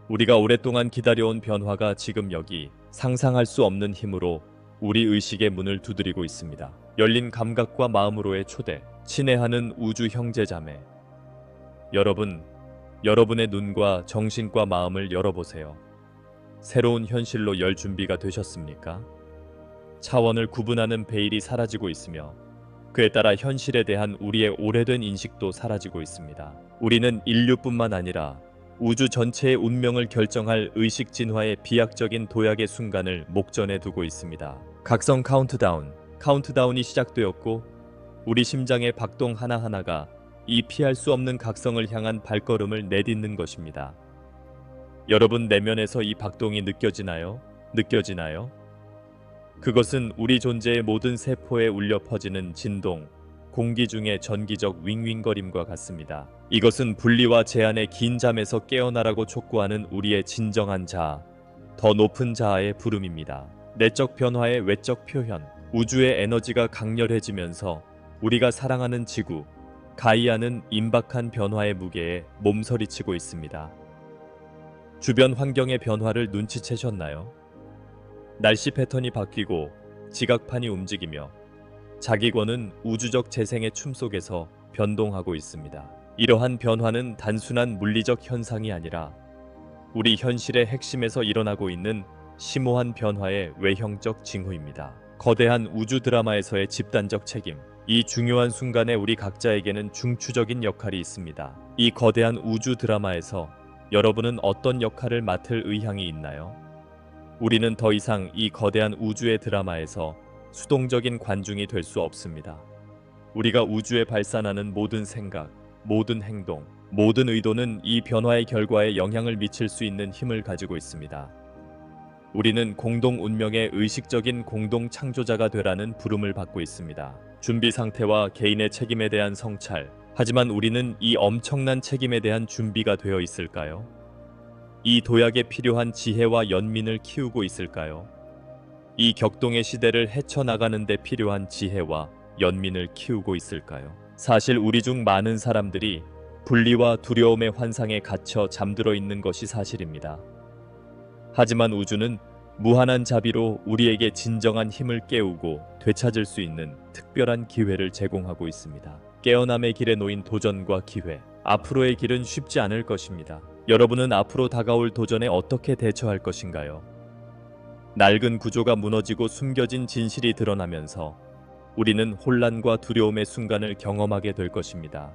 우리가 오랫동안 기다려온 변화가 지금 여기 상상할 수 없는 힘으로 우리 의식의 문을 두드리고 있습니다. 열린 감각과 마음으로의 초대, 친애하는 우주 형제자매. 여러분, 여러분의 눈과 정신과 마음을 열어보세요. 새로운 현실로 열 준비가 되셨습니까? 차원을 구분하는 베일이 사라지고 있으며 그에 따라 현실에 대한 우리의 오래된 인식도 사라지고 있습니다. 우리는 인류뿐만 아니라 우주 전체의 운명을 결정할 의식 진화의 비약적인 도약의 순간을 목전에 두고 있습니다. 각성 카운트다운이 시작되었고 우리 심장의 박동 하나하나가 이 피할 수 없는 각성을 향한 발걸음을 내딛는 것입니다. 여러분 내면에서 이 박동이 느껴지나요? 그것은 우리 존재의 모든 세포에 울려 퍼지는 진동, 공기 중의 전기적 윙윙거림과 같습니다. 이것은 분리와 제한의 긴 잠에서 깨어나라고 촉구하는 우리의 진정한 자아, 더 높은 자아의 부름입니다. 내적 변화의 외적 표현, 우주의 에너지가 강렬해지면서 우리가 사랑하는 지구, 가이아는 임박한 변화의 무게에 몸서리치고 있습니다. 주변 환경의 변화를 눈치채셨나요? 날씨 패턴이 바뀌고 지각판이 움직이며 자기권은 우주적 재생의 춤 속에서 변동하고 있습니다. 이러한 변화는 단순한 물리적 현상이 아니라 우리 현실의 핵심에서 일어나고 있는 심오한 변화의 외형적 징후입니다. 거대한 우주 드라마에서의 집단적 책임. 이 중요한 순간에 우리 각자에게는 중추적인 역할이 있습니다. 이 거대한 우주 드라마에서 여러분은 어떤 역할을 맡을 의향이 있나요? 우리는 더 이상 이 거대한 우주의 드라마에서 수동적인 관중이 될 수 없습니다. 우리가 우주에 발산하는 모든 생각, 모든 행동, 모든 의도는 이 변화의 결과에 영향을 미칠 수 있는 힘을 가지고 있습니다. 우리는 공동 운명의 의식적인 공동 창조자가 되라는 부름을 받고 있습니다. 준비 상태와 개인의 책임에 대한 성찰. 하지만 우리는 이 엄청난 책임에 대한 준비가 되어 있을까요? 이 도약에 필요한 지혜와 연민을 키우고 있을까요? 이 격동의 시대를 헤쳐나가는 데 필요한 지혜와 연민을 키우고 있을까요? 사실 우리 중 많은 사람들이 분리와 두려움의 환상에 갇혀 잠들어 있는 것이 사실입니다. 하지만 우주는 무한한 자비로 우리에게 진정한 힘을 깨우고 되찾을 수 있는 특별한 기회를 제공하고 있습니다. 깨어남의 길에 놓인 도전과 기회. 앞으로의 길은 쉽지 않을 것입니다. 여러분은 앞으로 다가올 도전에 어떻게 대처할 것인가요? 낡은 구조가 무너지고 숨겨진 진실이 드러나면서 우리는 혼란과 두려움의 순간을 경험하게 될 것입니다.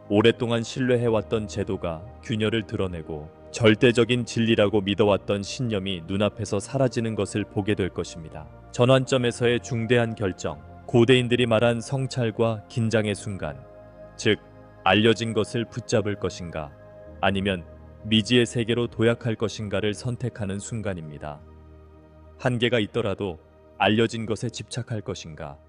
오랫동안 신뢰해왔던 제도가 균열을 드러내고 절대적인 진리라고 믿어왔던 신념이 눈앞에서 사라지는 것을 보게 될 것입니다. 전환점에서의 중대한 결정, 고대인들이 말한 성찰과 긴장의 순간, 즉 알려진 것을 붙잡을 것인가, 아니면 미지의 세계로 도약할 것인가를 선택하는 순간입니다. 한계가 있더라도 알려진 것에 집착할 것인가,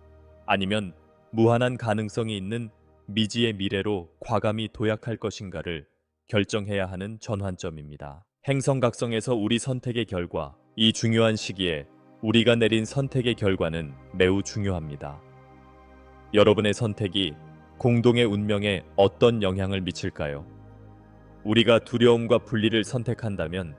아니면 무한한 가능성이 있는 미지의 미래로 과감히 도약할 것인가를 결정해야 하는 전환점입니다. 행성각성에서 우리 선택의 결과, 이 중요한 시기에 우리가 내린 선택의 결과는 매우 중요합니다. 여러분의 선택이 공동의 운명에 어떤 영향을 미칠까요? 우리가 두려움과 분리를 선택한다면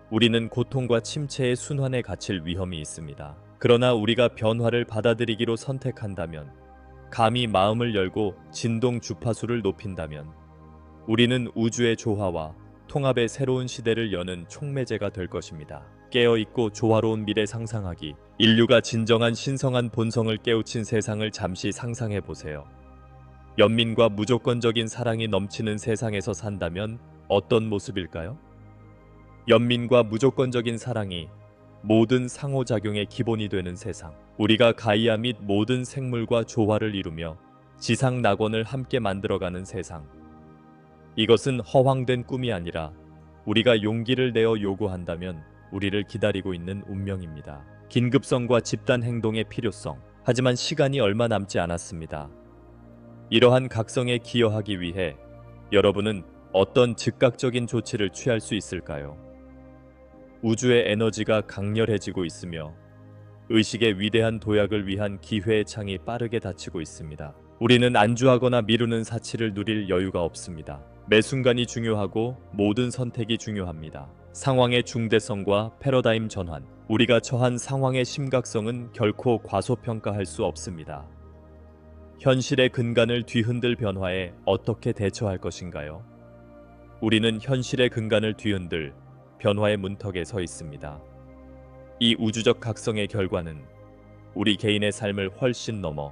우리는 고통과 침체의 순환에 갇힐 위험이 있습니다. 그러나 우리가 변화를 받아들이기로 선택한다면, 감히 마음을 열고 진동 주파수를 높인다면, 우리는 우주의 조화와 통합의 새로운 시대를 여는 촉매제가 될 것입니다. 깨어있고 조화로운 미래 상상하기. 인류가 진정한 신성한 본성을 깨우친 세상을 잠시 상상해 보세요. 연민과 무조건적인 사랑이 넘치는 세상에서 산다면 어떤 모습일까요? 연민과 무조건적인 사랑이 모든 상호작용의 기본이 되는 세상. 우리가 가이아 및 모든 생물과 조화를 이루며 지상 낙원을 함께 만들어가는 세상. 이것은 허황된 꿈이 아니라 우리가 용기를 내어 요구한다면 우리를 기다리고 있는 운명입니다. 긴급성과 집단 행동의 필요성. 하지만 시간이 얼마 남지 않았습니다. 이러한 각성에 기여하기 위해 여러분은 어떤 즉각적인 조치를 취할 수 있을까요? 우주의 에너지가 강렬해지고 있으며 의식의 위대한 도약을 위한 기회의 창이 빠르게 닫히고 있습니다. 우리는 안주하거나 미루는 사치를 누릴 여유가 없습니다. 매 순간이 중요하고 모든 선택이 중요합니다. 상황의 중대성과 패러다임 전환. 우리가 처한 상황의 심각성은 결코 과소평가할 수 없습니다. 현실의 근간을 뒤흔들 변화에 어떻게 대처할 것인가요? 우리는 현실의 근간을 뒤흔들 변화의 문턱에 서 있습니다. 이 우주적 각성의 결과는 우리 개인의 삶을 훨씬 넘어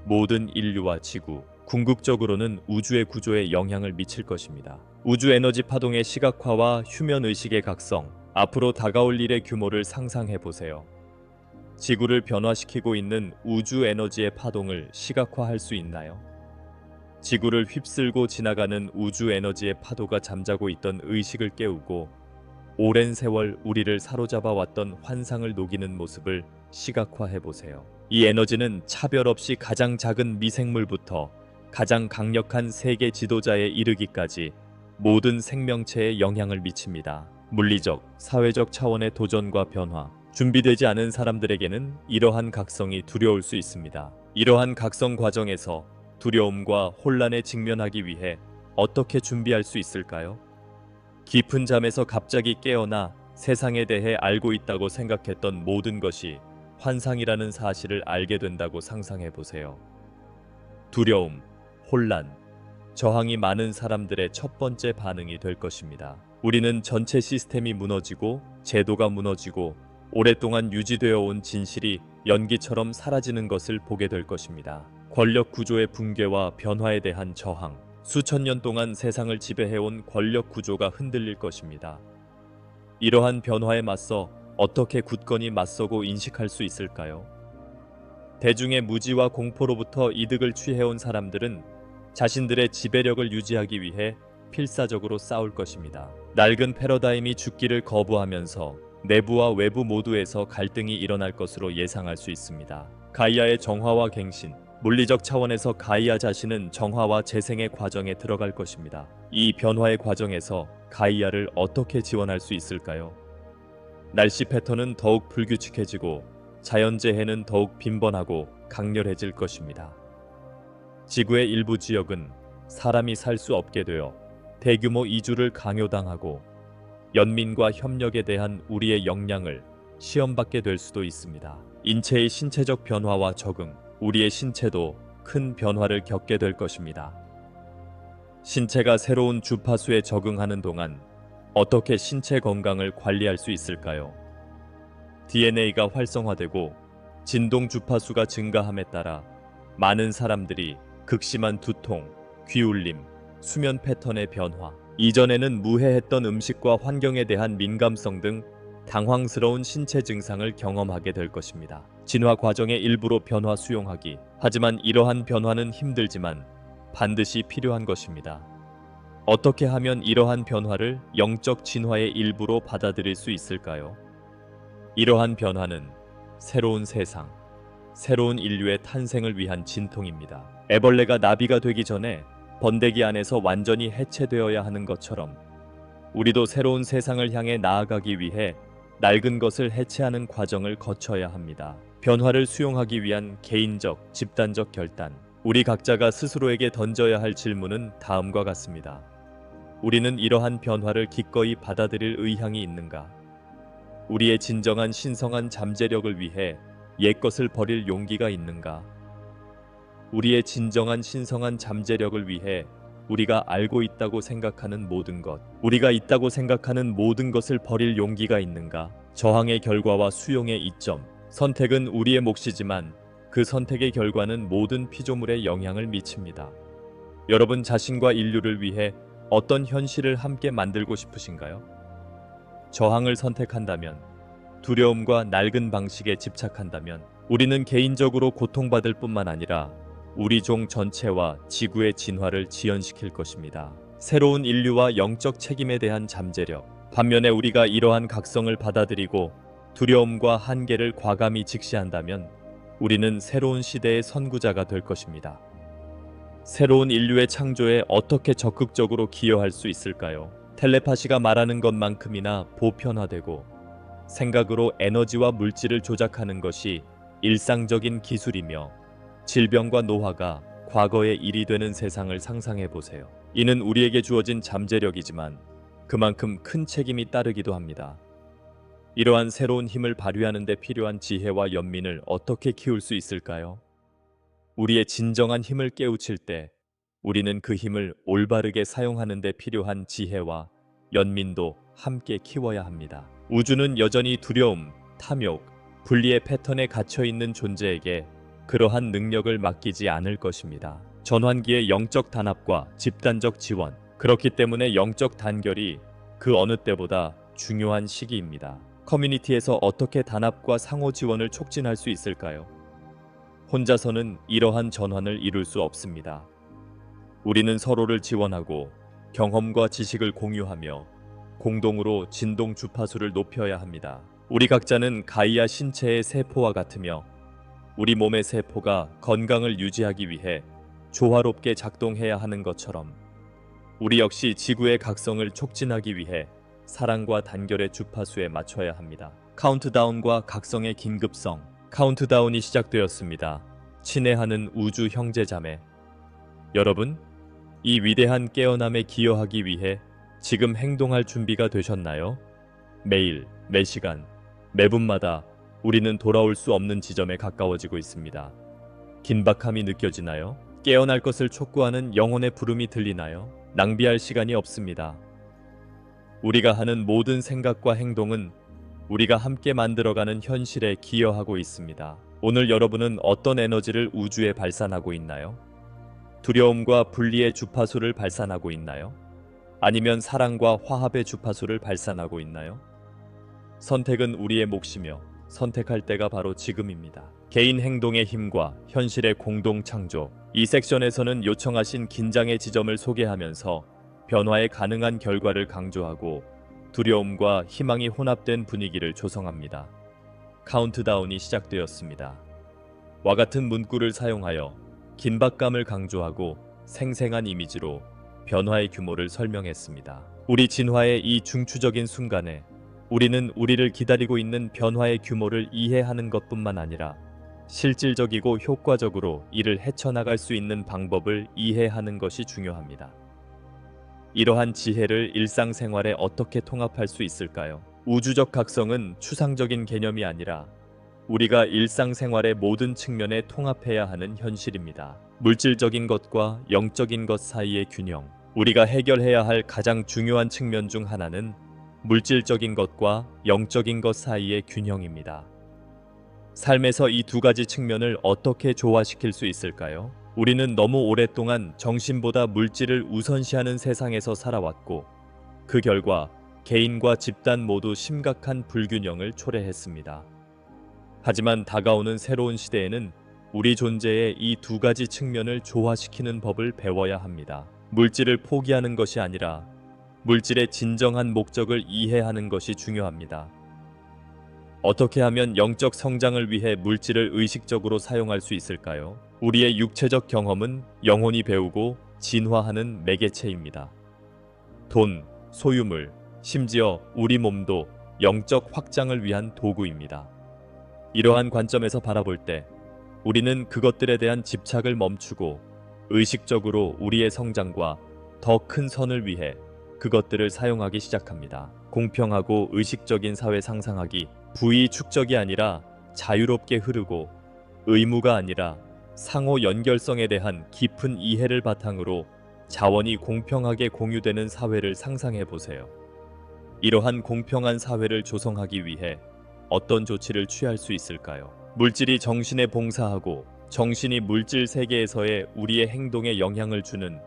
모든 인류와 지구, 궁극적으로는 우주의 구조에 영향을 미칠 것입니다. 우주 에너지 파동의 시각화와 휴면 의식의 각성, 앞으로 다가올 일의 규모를 상상해 보세요. 지구를 변화시키고 있는 우주 에너지의 파동을 시각화할 수 있나요? 지구를 휩쓸고 지나가는 우주 에너지의 파도가 잠자고 있던 의식을 깨우고 오랜 세월 우리를 사로잡아 왔던 환상을 녹이는 모습을 시각화해 보세요. 이 에너지는 차별 없이 가장 작은 미생물부터 가장 강력한 세계 지도자에 이르기까지 모든 생명체에 영향을 미칩니다. 물리적, 사회적 차원의 도전과 변화. 준비되지 않은 사람들에게는 이러한 각성이 두려울 수 있습니다. 이러한 각성 과정에서 두려움과 혼란에 직면하기 위해 어떻게 준비할 수 있을까요? 깊은 잠에서 갑자기 깨어나 세상에 대해 알고 있다고 생각했던 모든 것이 환상이라는 사실을 알게 된다고 상상해 보세요. 두려움, 혼란, 저항이 많은 사람들의 첫 번째 반응이 될 것입니다. 우리는 전체 시스템이 무너지고 제도가 무너지고 오랫동안 유지되어 온 진실이 연기처럼 사라지는 것을 보게 될 것입니다. 권력 구조의 붕괴와 변화에 대한 저항, 수천 년 동안 세상을 지배해온 권력 구조가 흔들릴 것입니다. 이러한 변화에 맞서 어떻게 굳건히 맞서고 인식할 수 있을까요? 대중의 무지와 공포로부터 이득을 취해온 사람들은 자신들의 지배력을 유지하기 위해 필사적으로 싸울 것입니다. 낡은 패러다임이 죽기를 거부하면서 내부와 외부 모두에서 갈등이 일어날 것으로 예상할 수 있습니다. 가이아의 정화와 갱신. 물리적 차원에서 가이아 자신은 정화와 재생의 과정에 들어갈 것입니다. 이 변화의 과정에서 가이아를 어떻게 지원할 수 있을까요? 날씨 패턴은 더욱 불규칙해지고 자연재해는 더욱 빈번하고 강렬해질 것입니다. 지구의 일부 지역은 사람이 살 수 없게 되어 대규모 이주를 강요당하고 연민과 협력에 대한 우리의 역량을 시험받게 될 수도 있습니다. 인체의 신체적 변화와 적응, 우리의 신체도 큰 변화를 겪게 될 것입니다. 신체가 새로운 주파수에 적응하는 동안 어떻게 신체 건강을 관리할 수 있을까요? DNA가 활성화되고 진동 주파수가 증가함에 따라 많은 사람들이 극심한 두통, 귀울림, 수면 패턴의 변화, 이전에는 무해했던 음식과 환경에 대한 민감성 등 당황스러운 신체 증상을 경험하게 될 것입니다. 진화 과정의 일부로 변화 수용하기. 하지만 이러한 변화는 힘들지만 반드시 필요한 것입니다. 어떻게 하면 이러한 변화를 영적 진화의 일부로 받아들일 수 있을까요? 이러한 변화는 새로운 세상, 새로운 인류의 탄생을 위한 진통입니다. 애벌레가 나비가 되기 전에 번데기 안에서 완전히 해체되어야 하는 것처럼 우리도 새로운 세상을 향해 나아가기 위해 낡은 것을 해체하는 과정을 거쳐야 합니다. 변화를 수용하기 위한 개인적, 집단적 결단. 우리 각자가 스스로에게 던져야 할 질문은 다음과 같습니다. 우리는 이러한 변화를 기꺼이 받아들일 의향이 있는가? 우리의 진정한 신성한 잠재력을 위해 옛것을 버릴 용기가 있는가? 우리의 진정한 신성한 잠재력을 위해 우리가 알고 있다고 생각하는 모든 것, 우리가 있다고 생각하는 모든 것을 버릴 용기가 있는가? 저항의 결과와 수용의 이점. 선택은 우리의 몫이지만 그 선택의 결과는 모든 피조물에 영향을 미칩니다. 여러분 자신과 인류를 위해 어떤 현실을 함께 만들고 싶으신가요? 저항을 선택한다면, 두려움과 낡은 방식에 집착한다면 우리는 개인적으로 고통받을 뿐만 아니라 우리 종 전체와 지구의 진화를 지연시킬 것입니다. 새로운 인류와 영적 책임에 대한 잠재력. 반면에 우리가 이러한 각성을 받아들이고 두려움과 한계를 과감히 직시한다면 우리는 새로운 시대의 선구자가 될 것입니다. 새로운 인류의 창조에 어떻게 적극적으로 기여할 수 있을까요? 텔레파시가 말하는 것만큼이나 보편화되고 생각으로 에너지와 물질을 조작하는 것이 일상적인 기술이며 질병과 노화가 과거의 일이 되는 세상을 상상해 보세요. 이는 우리에게 주어진 잠재력이지만 그만큼 큰 책임이 따르기도 합니다. 이러한 새로운 힘을 발휘하는 데 필요한 지혜와 연민을 어떻게 키울 수 있을까요? 우리의 진정한 힘을 깨우칠 때 우리는 그 힘을 올바르게 사용하는 데 필요한 지혜와 연민도 함께 키워야 합니다. 우주는 여전히 두려움, 탐욕, 분리의 패턴에 갇혀 있는 존재에게 그러한 능력을 맡기지 않을 것입니다. 전환기의 영적 단합과 집단적 지원. 그렇기 때문에 영적 단결이 그 어느 때보다 중요한 시기입니다. 커뮤니티에서 어떻게 단합과 상호 지원을 촉진할 수 있을까요? 혼자서는 이러한 전환을 이룰 수 없습니다. 우리는 서로를 지원하고 경험과 지식을 공유하며 공동으로 진동 주파수를 높여야 합니다. 우리 각자는 가이아 신체의 세포와 같으며 우리 몸의 세포가 건강을 유지하기 위해 조화롭게 작동해야 하는 것처럼 우리 역시 지구의 각성을 촉진하기 위해 사랑과 단결의 주파수에 맞춰야 합니다. 카운트다운과 각성의 긴급성. 카운트다운이 시작되었습니다. 친애하는 우주 형제자매. 여러분, 이 위대한 깨어남에 기여하기 위해 지금 행동할 준비가 되셨나요? 매일, 매시간, 매분마다 우리는 돌아올 수 없는 지점에 가까워지고 있습니다. 긴박함이 느껴지나요? 깨어날 것을 촉구하는 영혼의 부름이 들리나요? 낭비할 시간이 없습니다. 우리가 하는 모든 생각과 행동은 우리가 함께 만들어가는 현실에 기여하고 있습니다. 오늘 여러분은 어떤 에너지를 우주에 발산하고 있나요? 두려움과 분리의 주파수를 발산하고 있나요? 아니면 사랑과 화합의 주파수를 발산하고 있나요? 선택은 우리의 몫이며 선택할 때가 바로 지금입니다. 개인 행동의 힘과 현실의 공동 창조. 이 섹션에서는 요청하신 긴장의 지점을 소개하면서 변화에 가능한 결과를 강조하고 두려움과 희망이 혼합된 분위기를 조성합니다. 카운트다운이 시작되었습니다. 와 같은 문구를 사용하여 긴박감을 강조하고 생생한 이미지로 변화의 규모를 설명했습니다. 우리 진화의 이 중추적인 순간에 우리는 우리를 기다리고 있는 변화의 규모를 이해하는 것뿐만 아니라 실질적이고 효과적으로 이를 헤쳐나갈 수 있는 방법을 이해하는 것이 중요합니다. 이러한 지혜를 일상생활에 어떻게 통합할 수 있을까요? 우주적 각성은 추상적인 개념이 아니라 우리가 일상생활의 모든 측면에 통합해야 하는 현실입니다. 물질적인 것과 영적인 것 사이의 균형. 우리가 해결해야 할 가장 중요한 측면 중 하나는 물질적인 것과 영적인 것 사이의 균형입니다. 삶에서 이 두 가지 측면을 어떻게 조화시킬 수 있을까요? 우리는 너무 오랫동안 정신보다 물질을 우선시하는 세상에서 살아왔고 그 결과 개인과 집단 모두 심각한 불균형을 초래했습니다. 하지만 다가오는 새로운 시대에는 우리 존재의 이 두 가지 측면을 조화시키는 법을 배워야 합니다. 물질을 포기하는 것이 아니라 물질의 진정한 목적을 이해하는 것이 중요합니다. 어떻게 하면 영적 성장을 위해 물질을 의식적으로 사용할 수 있을까요? 우리의 육체적 경험은 영혼이 배우고 진화하는 매개체입니다. 돈, 소유물, 심지어 우리 몸도 영적 확장을 위한 도구입니다. 이러한 관점에서 바라볼 때 우리는 그것들에 대한 집착을 멈추고 의식적으로 우리의 성장과 더 큰 선을 위해 그것들을 사용하기 시작합니다. 공평하고 의식적인 사회 상상하기, 부의 축적이 아니라 자유롭게 흐르고 의무가 아니라 상호 연결성에 대한 깊은 이해를 바탕으로 자원이 공평하게 공유되는 사회를 상상해 보세요. 이러한 공평한 사회를 조성하기 위해 어떤 조치를 취할 수 있을까요? 물질이 정신에 봉사하고 정신이 물질 세계에서의 우리의 행동에 영향을 주는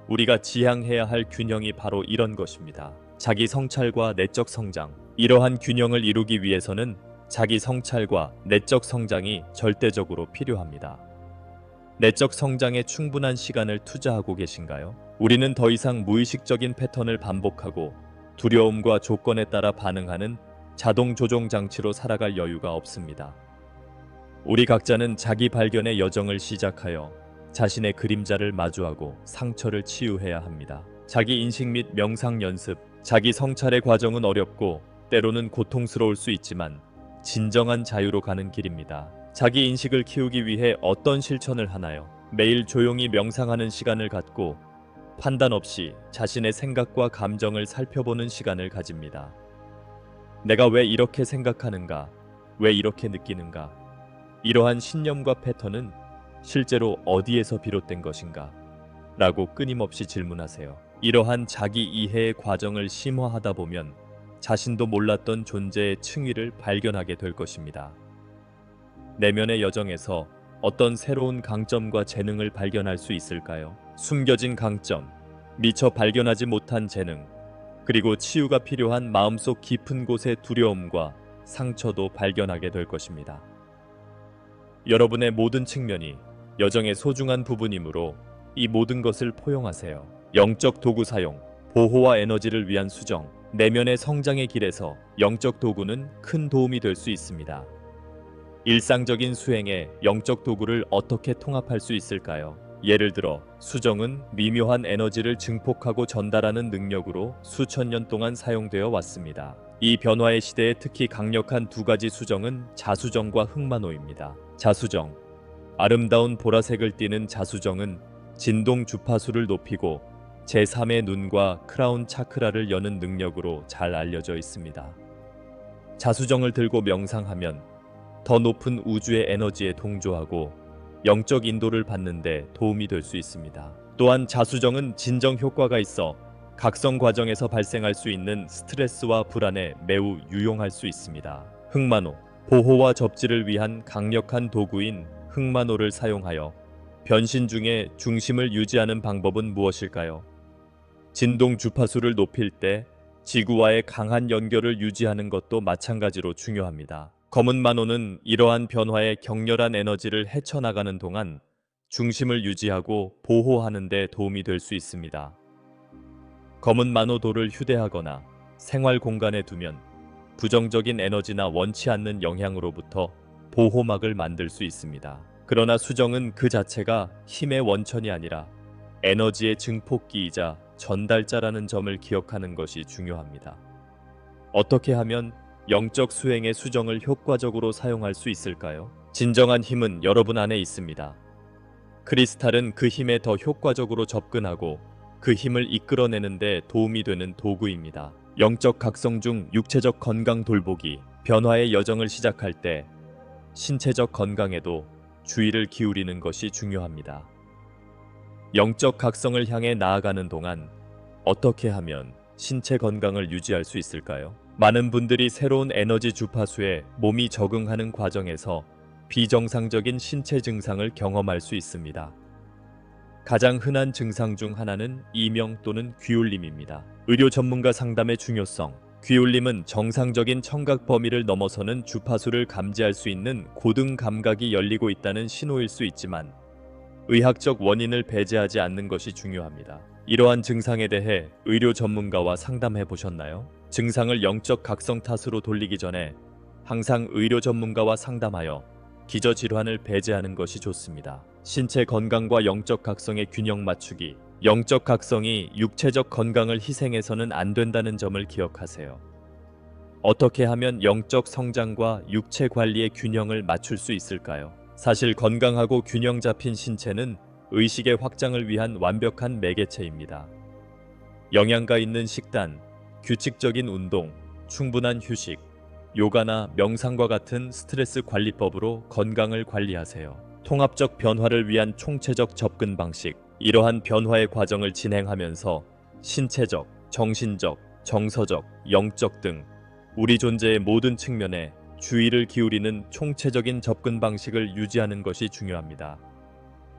우리가 지향해야 할 균형이 바로 이런 것입니다. 자기 성찰과 내적 성장. 이러한 균형을 이루기 위해서는 자기 성찰과 내적 성장이 절대적으로 필요합니다. 내적 성장에 충분한 시간을 투자하고 계신가요? 우리는 더 이상 무의식적인 패턴을 반복하고 두려움과 조건에 따라 반응하는 자동 조종 장치로 살아갈 여유가 없습니다. 우리 각자는 자기 발견의 여정을 시작하여 자신의 그림자를 마주하고 상처를 치유해야 합니다. 자기 인식 및 명상 연습, 자기 성찰의 과정은 어렵고 때로는 고통스러울 수 있지만 진정한 자유로 가는 길입니다. 자기 인식을 키우기 위해 어떤 실천을 하나요? 매일 조용히 명상하는 시간을 갖고 판단 없이 자신의 생각과 감정을 살펴보는 시간을 가집니다. 내가 왜 이렇게 생각하는가? 왜 이렇게 느끼는가? 이러한 신념과 패턴은 실제로 어디에서 비롯된 것인가? 라고 끊임없이 질문하세요. 이러한 자기 이해의 과정을 심화하다 보면 자신도 몰랐던 존재의 층위를 발견하게 될 것입니다. 내면의 여정에서 어떤 새로운 강점과 재능을 발견할 수 있을까요? 숨겨진 강점, 미처 발견하지 못한 재능, 그리고 치유가 필요한 마음속 깊은 곳의 두려움과 상처도 발견하게 될 것입니다. 여러분의 모든 측면이 여정의 소중한 부분이므로 이 모든 것을 포용하세요. 영적 도구 사용, 보호와 에너지를 위한 수정, 내면의 성장의 길에서 영적 도구는 큰 도움이 될 수 있습니다. 일상적인 수행에 영적 도구를 어떻게 통합할 수 있을까요? 예를 들어 수정은 미묘한 에너지를 증폭하고 전달하는 능력으로 수천 년 동안 사용되어 왔습니다. 이 변화의 시대에 특히 강력한 두 가지 수정은 자수정과 흑마노입니다. 자수정, 아름다운 보라색을 띠는 자수정은 진동 주파수를 높이고 제3의 눈과 크라운 차크라를 여는 능력으로 잘 알려져 있습니다. 자수정을 들고 명상하면 더 높은 우주의 에너지에 동조하고 영적 인도를 받는 데 도움이 될 수 있습니다. 또한 자수정은 진정 효과가 있어 각성 과정에서 발생할 수 있는 스트레스와 불안에 매우 유용할 수 있습니다. 흑마노, 보호와 접지를 위한 강력한 도구인 흑마노를 사용하여 변신 중에 중심을 유지하는 방법은 무엇일까요? 진동 주파수를 높일 때 지구와의 강한 연결을 유지하는 것도 마찬가지로 중요합니다. 검은 마노는 이러한 변화의 격렬한 에너지를 헤쳐나가는 동안 중심을 유지하고 보호하는 데 도움이 될 수 있습니다. 검은 마노도를 휴대하거나 생활 공간에 두면 부정적인 에너지나 원치 않는 영향으로부터 보호막을 만들 수 있습니다. 그러나 수정은 그 자체가 힘의 원천이 아니라 에너지의 증폭기이자 전달자라는 점을 기억하는 것이 중요합니다. 어떻게 하면 영적 수행의 수정을 효과적으로 사용할 수 있을까요? 진정한 힘은 여러분 안에 있습니다. 크리스탈은 그 힘에 더 효과적으로 접근하고 그 힘을 이끌어내는 데 도움이 되는 도구입니다. 영적 각성 중 육체적 건강 돌보기, 변화의 여정을 시작할 때 신체적 건강에도 주의를 기울이는 것이 중요합니다. 영적 각성을 향해 나아가는 동안 어떻게 하면 신체 건강을 유지할 수 있을까요? 많은 분들이 새로운 에너지 주파수에 몸이 적응하는 과정에서 비정상적인 신체 증상을 경험할 수 있습니다. 가장 흔한 증상 중 하나는 이명 또는 귀울림입니다. 의료 전문가 상담의 중요성, 귀울림은 정상적인 청각 범위를 넘어서는 주파수를 감지할 수 있는 고등 감각이 열리고 있다는 신호일 수 있지만 의학적 원인을 배제하지 않는 것이 중요합니다. 이러한 증상에 대해 의료 전문가와 상담해 보셨나요? 증상을 영적 각성 탓으로 돌리기 전에 항상 의료 전문가와 상담하여 기저질환을 배제하는 것이 좋습니다. 신체 건강과 영적 각성의 균형 맞추기. 영적 각성이 육체적 건강을 희생해서는 안 된다는 점을 기억하세요. 어떻게 하면 영적 성장과 육체 관리의 균형을 맞출 수 있을까요? 사실 건강하고 균형 잡힌 신체는 의식의 확장을 위한 완벽한 매개체입니다. 영양가 있는 식단, 규칙적인 운동, 충분한 휴식, 요가나 명상과 같은 스트레스 관리법으로 건강을 관리하세요. 통합적 변화를 위한 총체적 접근 방식. 이러한 변화의 과정을 진행하면서 신체적, 정신적, 정서적, 영적 등 우리 존재의 모든 측면에 주의를 기울이는 총체적인 접근 방식을 유지하는 것이 중요합니다.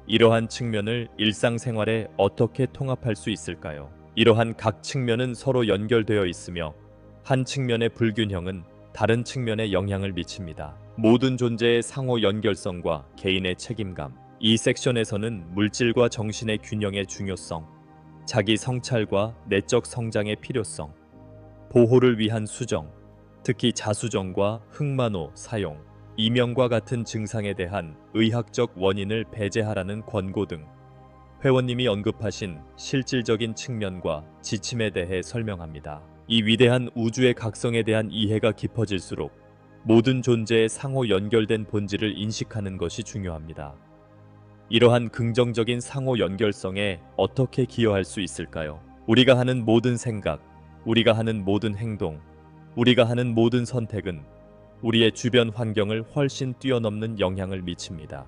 이러한 측면을 일상생활에 어떻게 통합할 수 있을까요? 이러한 각 측면은 서로 연결되어 있으며 한 측면의 불균형은 다른 측면에 영향을 미칩니다. 모든 존재의 상호 연결성과 개인의 책임감. 이 섹션에서는 물질과 정신의 균형의 중요성, 자기 성찰과 내적 성장의 필요성, 보호를 위한 수정, 특히 자수정과 흑마노 사용, 이명과 같은 증상에 대한 의학적 원인을 배제하라는 권고 등 회원님이 언급하신 실질적인 측면과 지침에 대해 설명합니다. 이 위대한 우주의 각성에 대한 이해가 깊어질수록 모든 존재의 상호 연결된 본질을 인식하는 것이 중요합니다. 이러한 긍정적인 상호 연결성에 어떻게 기여할 수 있을까요? 우리가 하는 모든 생각, 우리가 하는 모든 행동, 우리가 하는 모든 선택은 우리의 주변 환경을 훨씬 뛰어넘는 영향을 미칩니다.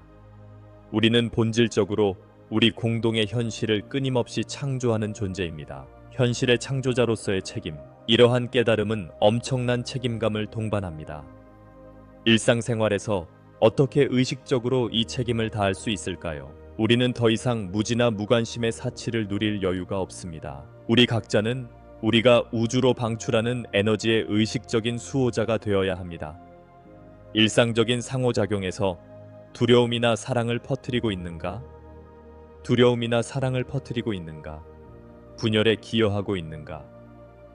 우리는 본질적으로 우리 공동의 현실을 끊임없이 창조하는 존재입니다. 현실의 창조자로서의 책임, 이러한 깨달음은 엄청난 책임감을 동반합니다. 일상생활에서 어떻게 의식적으로 이 책임을 다할 수 있을까요? 우리는 더 이상 무지나 무관심의 사치를 누릴 여유가 없습니다. 우리 각자는 우리가 우주로 방출하는 에너지의 의식적인 수호자가 되어야 합니다. 일상적인 상호작용에서 두려움이나 사랑을 퍼뜨리고 있는가? 두려움이나 사랑을 퍼뜨리고 있는가? 분열에 기여하고 있는가?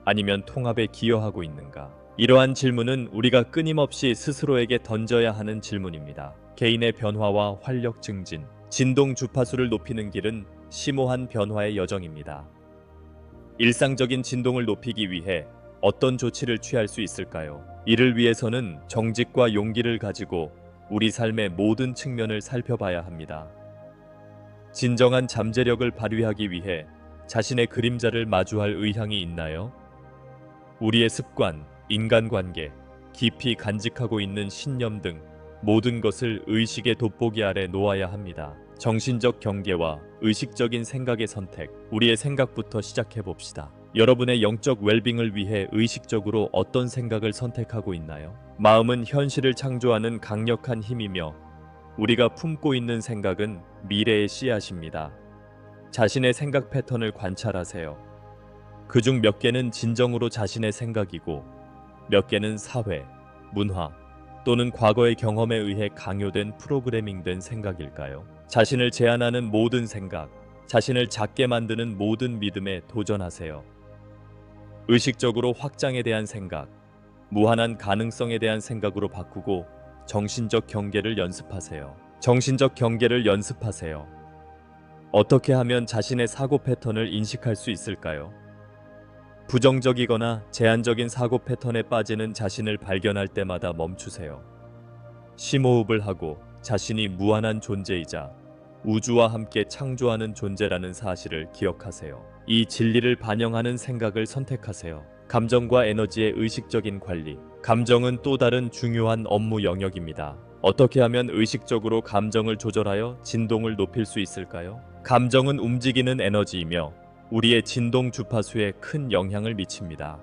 아니면 통합에 기여하고 있는가? 이러한 질문은 우리가 끊임없이 스스로에게 던져야 하는 질문입니다. 개인의 변화와 활력 증진, 진동 주파수를 높이는 길은 심오한 변화의 여정입니다. 일상적인 진동을 높이기 위해 어떤 조치를 취할 수 있을까요? 이를 위해서는 정직과 용기를 가지고 우리 삶의 모든 측면을 살펴봐야 합니다. 진정한 잠재력을 발휘하기 위해 자신의 그림자를 마주할 의향이 있나요? 우리의 습관, 인간관계, 깊이 간직하고 있는 신념 등 모든 것을 의식의 돋보기 아래 놓아야 합니다. 정신적 경계와 의식적인 생각의 선택, 우리의 생각부터 시작해 봅시다. 여러분의 영적 웰빙을 위해 의식적으로 어떤 생각을 선택하고 있나요? 마음은 현실을 창조하는 강력한 힘이며 우리가 품고 있는 생각은 미래의 씨앗입니다. 자신의 생각 패턴을 관찰하세요. 그중 몇 개는 진정으로 자신의 생각이고 몇 개는 사회, 문화 또는 과거의 경험에 의해 강요된 프로그래밍된 생각일까요? 자신을 제한하는 모든 생각, 자신을 작게 만드는 모든 믿음에 도전하세요. 의식적으로 확장에 대한 생각, 무한한 가능성에 대한 생각으로 바꾸고 정신적 경계를 연습하세요. 정신적 경계를 연습하세요. 어떻게 하면 자신의 사고 패턴을 인식할 수 있을까요? 부정적이거나 제한적인 사고 패턴에 빠지는 자신을 발견할 때마다 멈추세요. 심호흡을 하고 자신이 무한한 존재이자 우주와 함께 창조하는 존재라는 사실을 기억하세요. 이 진리를 반영하는 생각을 선택하세요. 감정과 에너지의 의식적인 관리. 감정은 또 다른 중요한 업무 영역입니다. 어떻게 하면 의식적으로 감정을 조절하여 진동을 높일 수 있을까요? 감정은 움직이는 에너지이며 우리의 진동 주파수에 큰 영향을 미칩니다.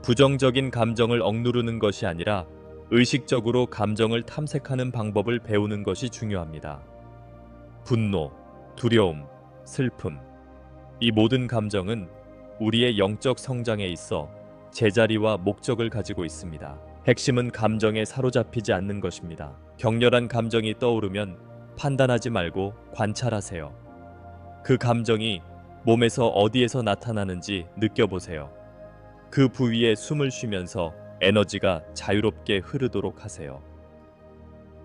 부정적인 감정을 억누르는 것이 아니라 의식적으로 감정을 탐색하는 방법을 배우는 것이 중요합니다. 분노, 두려움, 슬픔. 이 모든 감정은 우리의 영적 성장에 있어 제자리와 목적을 가지고 있습니다. 핵심은 감정에 사로잡히지 않는 것입니다. 격렬한 감정이 떠오르면 판단하지 말고 관찰하세요. 그 감정이 몸에서 어디에서 나타나는지 느껴보세요. 그 부위에 숨을 쉬면서 에너지가 자유롭게 흐르도록 하세요.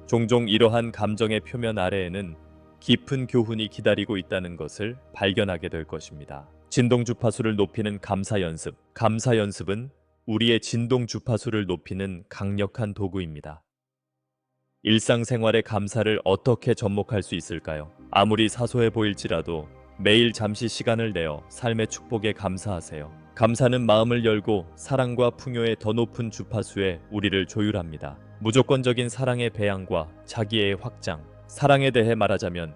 종종 이러한 감정의 표면 아래에는 깊은 교훈이 기다리고 있다는 것을 발견하게 될 것입니다. 진동 주파수를 높이는 감사 연습. 감사 연습은 우리의 진동 주파수를 높이는 강력한 도구입니다. 일상생활의 감사를 어떻게 접목할 수 있을까요? 아무리 사소해 보일지라도 매일 잠시 시간을 내어 삶의 축복에 감사하세요. 감사는 마음을 열고 사랑과 풍요의 더 높은 주파수에 우리를 조율합니다. 무조건적인 사랑의 배양과 자기애의 확장. 사랑에 대해 말하자면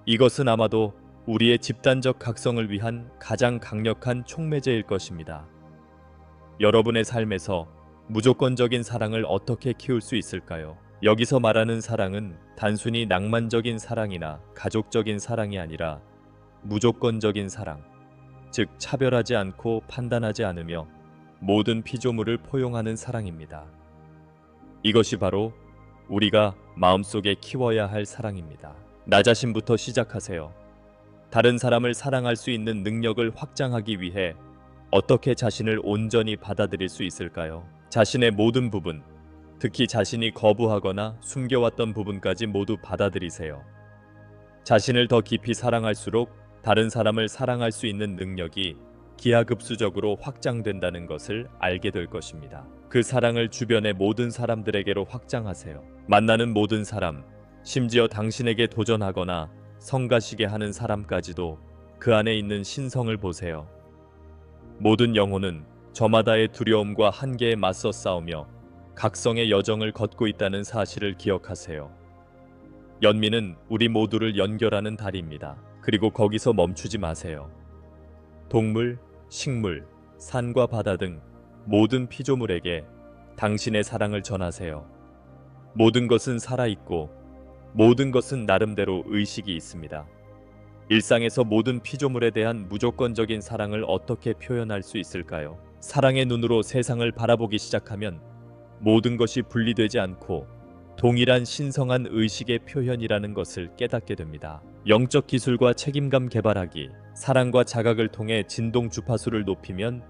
이것은 아마도 우리의 집단적 각성을 위한 가장 강력한 촉매제일 것입니다. 여러분의 삶에서 무조건적인 사랑을 어떻게 키울 수 있을까요? 여기서 말하는 사랑은 단순히 낭만적인 사랑이나 가족적인 사랑이 아니라 무조건적인 사랑, 즉 차별하지 않고 판단하지 않으며 모든 피조물을 포용하는 사랑입니다. 이것이 바로 우리가 마음속에 키워야 할 사랑입니다. 나 자신부터 시작하세요. 다른 사람을 사랑할 수 있는 능력을 확장하기 위해 어떻게 자신을 온전히 받아들일 수 있을까요? 자신의 모든 부분, 특히 자신이 거부하거나 숨겨왔던 부분까지 모두 받아들이세요. 자신을 더 깊이 사랑할수록 다른 사람을 사랑할 수 있는 능력이 기하급수적으로 확장된다는 것을 알게 될 것입니다. 그 사랑을 주변의 모든 사람들에게로 확장하세요. 만나는 모든 사람, 심지어 당신에게 도전하거나 성가시게 하는 사람까지도 그 안에 있는 신성을 보세요. 모든 영혼은 저마다의 두려움과 한계에 맞서 싸우며 각성의 여정을 걷고 있다는 사실을 기억하세요. 연민은 우리 모두를 연결하는 다리입니다. 그리고 거기서 멈추지 마세요. 동물, 식물, 산과 바다 등 모든 피조물에게 당신의 사랑을 전하세요. 모든 것은 살아있고 모든 것은 나름대로 의식이 있습니다. 일상에서 모든 피조물에 대한 무조건적인 사랑을 어떻게 표현할 수 있을까요? 사랑의 눈으로 세상을 바라보기 시작하면 모든 것이 분리되지 않고 동일한 신성한 의식의 표현이라는 것을 깨닫게 됩니다. 영적 기술과 책임감 개발하기, 사랑과 자각을 통해 진동 주파수를 높이면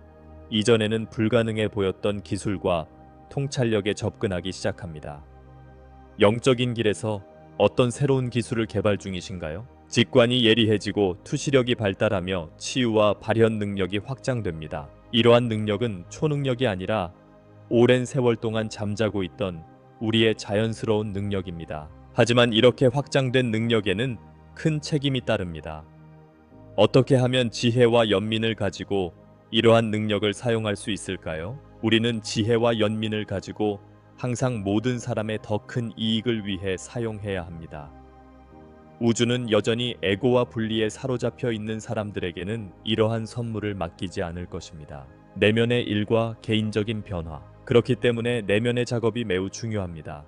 이전에는 불가능해 보였던 기술과 통찰력에 접근하기 시작합니다. 영적인 길에서 어떤 새로운 기술을 개발 중이신가요? 직관이 예리해지고 투시력이 발달하며 치유와 발현 능력이 확장됩니다. 이러한 능력은 초능력이 아니라 오랜 세월 동안 잠자고 있던 우리의 자연스러운 능력입니다. 하지만 이렇게 확장된 능력에는 큰 책임이 따릅니다. 어떻게 하면 지혜와 연민을 가지고 이러한 능력을 사용할 수 있을까요? 우리는 지혜와 연민을 가지고 항상 모든 사람의 더 큰 이익을 위해 사용해야 합니다. 우주는 여전히 에고와 분리에 사로잡혀 있는 사람들에게는 이러한 선물을 맡기지 않을 것입니다. 내면의 일과 개인적인 변화. 그렇기 때문에 내면의 작업이 매우 중요합니다.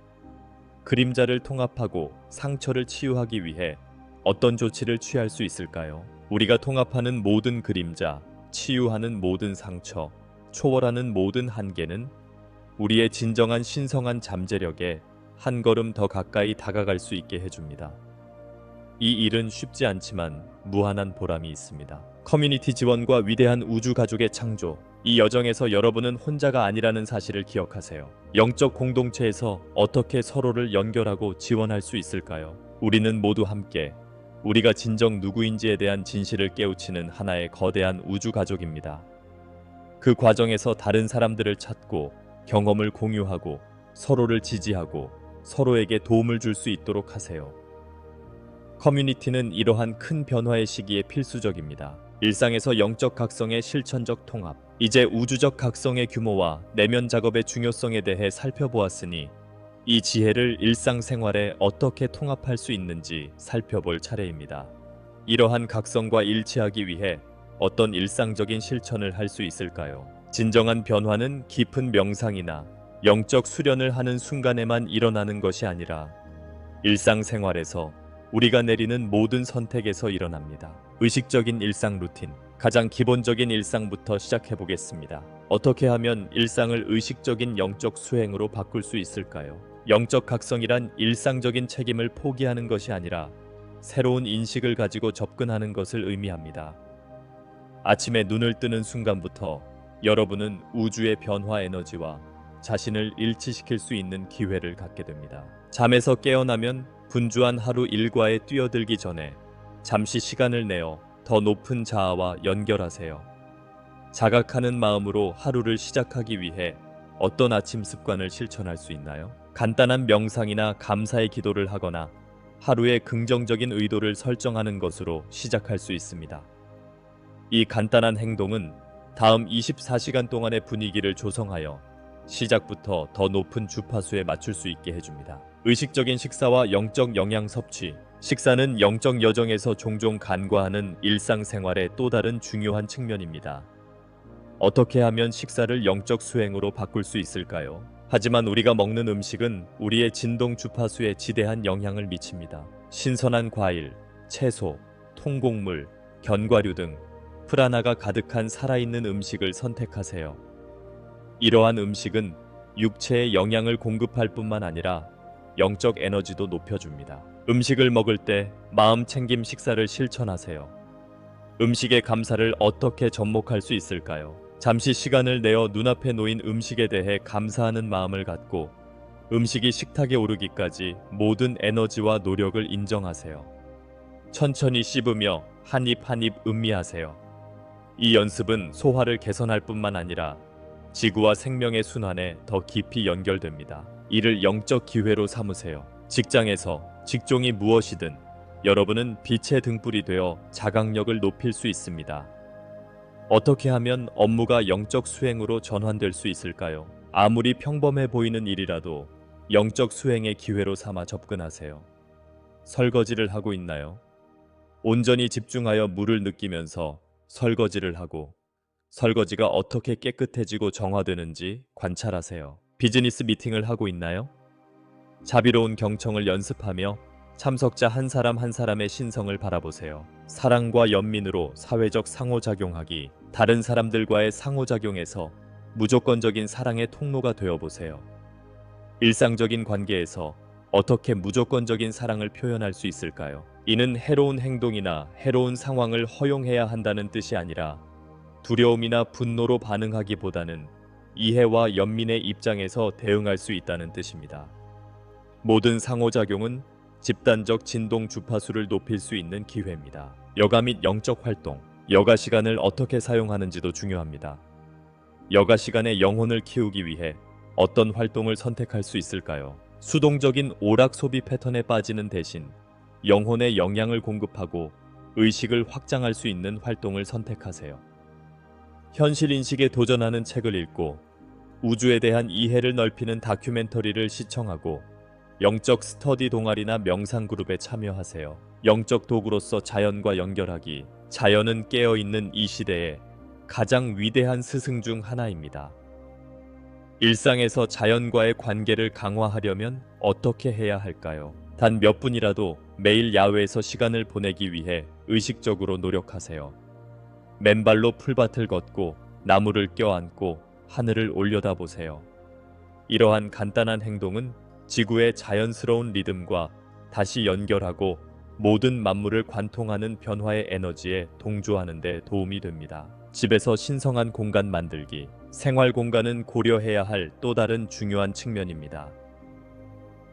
그림자를 통합하고 상처를 치유하기 위해 어떤 조치를 취할 수 있을까요? 우리가 통합하는 모든 그림자, 치유하는 모든 상처, 초월하는 모든 한계는 우리의 진정한 신성한 잠재력에 한 걸음 더 가까이 다가갈 수 있게 해줍니다. 이 일은 쉽지 않지만 무한한 보람이 있습니다. 커뮤니티 지원과 위대한 우주 가족의 창조. 이 여정에서 여러분은 혼자가 아니라는 사실을 기억하세요. 영적 공동체에서 어떻게 서로를 연결하고 지원할 수 있을까요? 우리는 모두 함께 우리가 진정 누구인지에 대한 진실을 깨우치는 하나의 거대한 우주 가족입니다. 그 과정에서 다른 사람들을 찾고 경험을 공유하고 서로를 지지하고 서로에게 도움을 줄 수 있도록 하세요. 커뮤니티는 이러한 큰 변화의 시기에 필수적입니다. 일상에서 영적 각성의 실천적 통합. 이제 우주적 각성의 규모와 내면 작업의 중요성에 대해 살펴보았으니 이 지혜를 일상생활에 어떻게 통합할 수 있는지 살펴볼 차례입니다. 이러한 각성과 일치하기 위해 어떤 일상적인 실천을 할 수 있을까요? 진정한 변화는 깊은 명상이나 영적 수련을 하는 순간에만 일어나는 것이 아니라 일상생활에서 우리가 내리는 모든 선택에서 일어납니다. 의식적인 일상 루틴. 가장 기본적인 일상부터 시작해 보겠습니다. 어떻게 하면 일상을 의식적인 영적 수행으로 바꿀 수 있을까요? 영적 각성이란 일상적인 책임을 포기하는 것이 아니라 새로운 인식을 가지고 접근하는 것을 의미합니다. 아침에 눈을 뜨는 순간부터 여러분은 우주의 변화 에너지와 자신을 일치시킬 수 있는 기회를 갖게 됩니다. 잠에서 깨어나면 분주한 하루 일과에 뛰어들기 전에 잠시 시간을 내어 더 높은 자아와 연결하세요. 자각하는 마음으로 하루를 시작하기 위해 어떤 아침 습관을 실천할 수 있나요? 간단한 명상이나 감사의 기도를 하거나 하루의 긍정적인 의도를 설정하는 것으로 시작할 수 있습니다. 이 간단한 행동은 다음 24시간 동안의 분위기를 조성하여 시작부터 더 높은 주파수에 맞출 수 있게 해줍니다. 의식적인 식사와 영적 영양 섭취. 식사는 영적 여정에서 종종 간과하는 일상생활의 또 다른 중요한 측면입니다. 어떻게 하면 식사를 영적 수행으로 바꿀 수 있을까요? 하지만 우리가 먹는 음식은 우리의 진동 주파수에 지대한 영향을 미칩니다. 신선한 과일, 채소, 통곡물, 견과류 등 프라나가 가득한 살아있는 음식을 선택하세요. 이러한 음식은 육체에 영양을 공급할 뿐만 아니라 영적 에너지도 높여줍니다. 음식을 먹을 때 마음 챙김 식사를 실천하세요. 음식의 감사를 어떻게 접목할 수 있을까요? 잠시 시간을 내어 눈앞에 놓인 음식에 대해 감사하는 마음을 갖고 음식이 식탁에 오르기까지 모든 에너지와 노력을 인정하세요. 천천히 씹으며 한 입 한 입 음미하세요. 이 연습은 소화를 개선할 뿐만 아니라 지구와 생명의 순환에 더 깊이 연결됩니다. 이를 영적 기회로 삼으세요. 직장에서 직종이 무엇이든 여러분은 빛의 등불이 되어 자각력을 높일 수 있습니다. 어떻게 하면 업무가 영적 수행으로 전환될 수 있을까요? 아무리 평범해 보이는 일이라도 영적 수행의 기회로 삼아 접근하세요. 설거지를 하고 있나요? 온전히 집중하여 물을 느끼면서 설거지를 하고 설거지가 어떻게 깨끗해지고 정화되는지 관찰하세요. 비즈니스 미팅을 하고 있나요? 자비로운 경청을 연습하며 참석자 한 사람 한 사람의 신성을 바라보세요. 사랑과 연민으로 사회적 상호작용하기, 다른 사람들과의 상호작용에서 무조건적인 사랑의 통로가 되어보세요. 일상적인 관계에서 어떻게 무조건적인 사랑을 표현할 수 있을까요? 이는 해로운 행동이나 해로운 상황을 허용해야 한다는 뜻이 아니라 두려움이나 분노로 반응하기보다는 이해와 연민의 입장에서 대응할 수 있다는 뜻입니다. 모든 상호작용은 집단적 진동 주파수를 높일 수 있는 기회입니다. 여가 및 영적 활동, 여가 시간을 어떻게 사용하는지도 중요합니다. 여가 시간에 영혼을 키우기 위해 어떤 활동을 선택할 수 있을까요? 수동적인 오락 소비 패턴에 빠지는 대신 영혼에 영양을 공급하고 의식을 확장할 수 있는 활동을 선택하세요. 현실 인식에 도전하는 책을 읽고 우주에 대한 이해를 넓히는 다큐멘터리를 시청하고 영적 스터디 동아리나 명상 그룹에 참여하세요. 영적 도구로서 자연과 연결하기. 자연은 깨어있는 이 시대에 가장 위대한 스승 중 하나입니다. 일상에서 자연과의 관계를 강화하려면 어떻게 해야 할까요? 단 몇 분이라도 매일 야외에서 시간을 보내기 위해 의식적으로 노력하세요. 맨발로 풀밭을 걷고 나무를 껴안고 하늘을 올려다보세요. 이러한 간단한 행동은 지구의 자연스러운 리듬과 다시 연결하고 모든 만물을 관통하는 변화의 에너지에 동조하는 데 도움이 됩니다. 집에서 신성한 공간 만들기. 생활 공간은 고려해야 할 또 다른 중요한 측면입니다.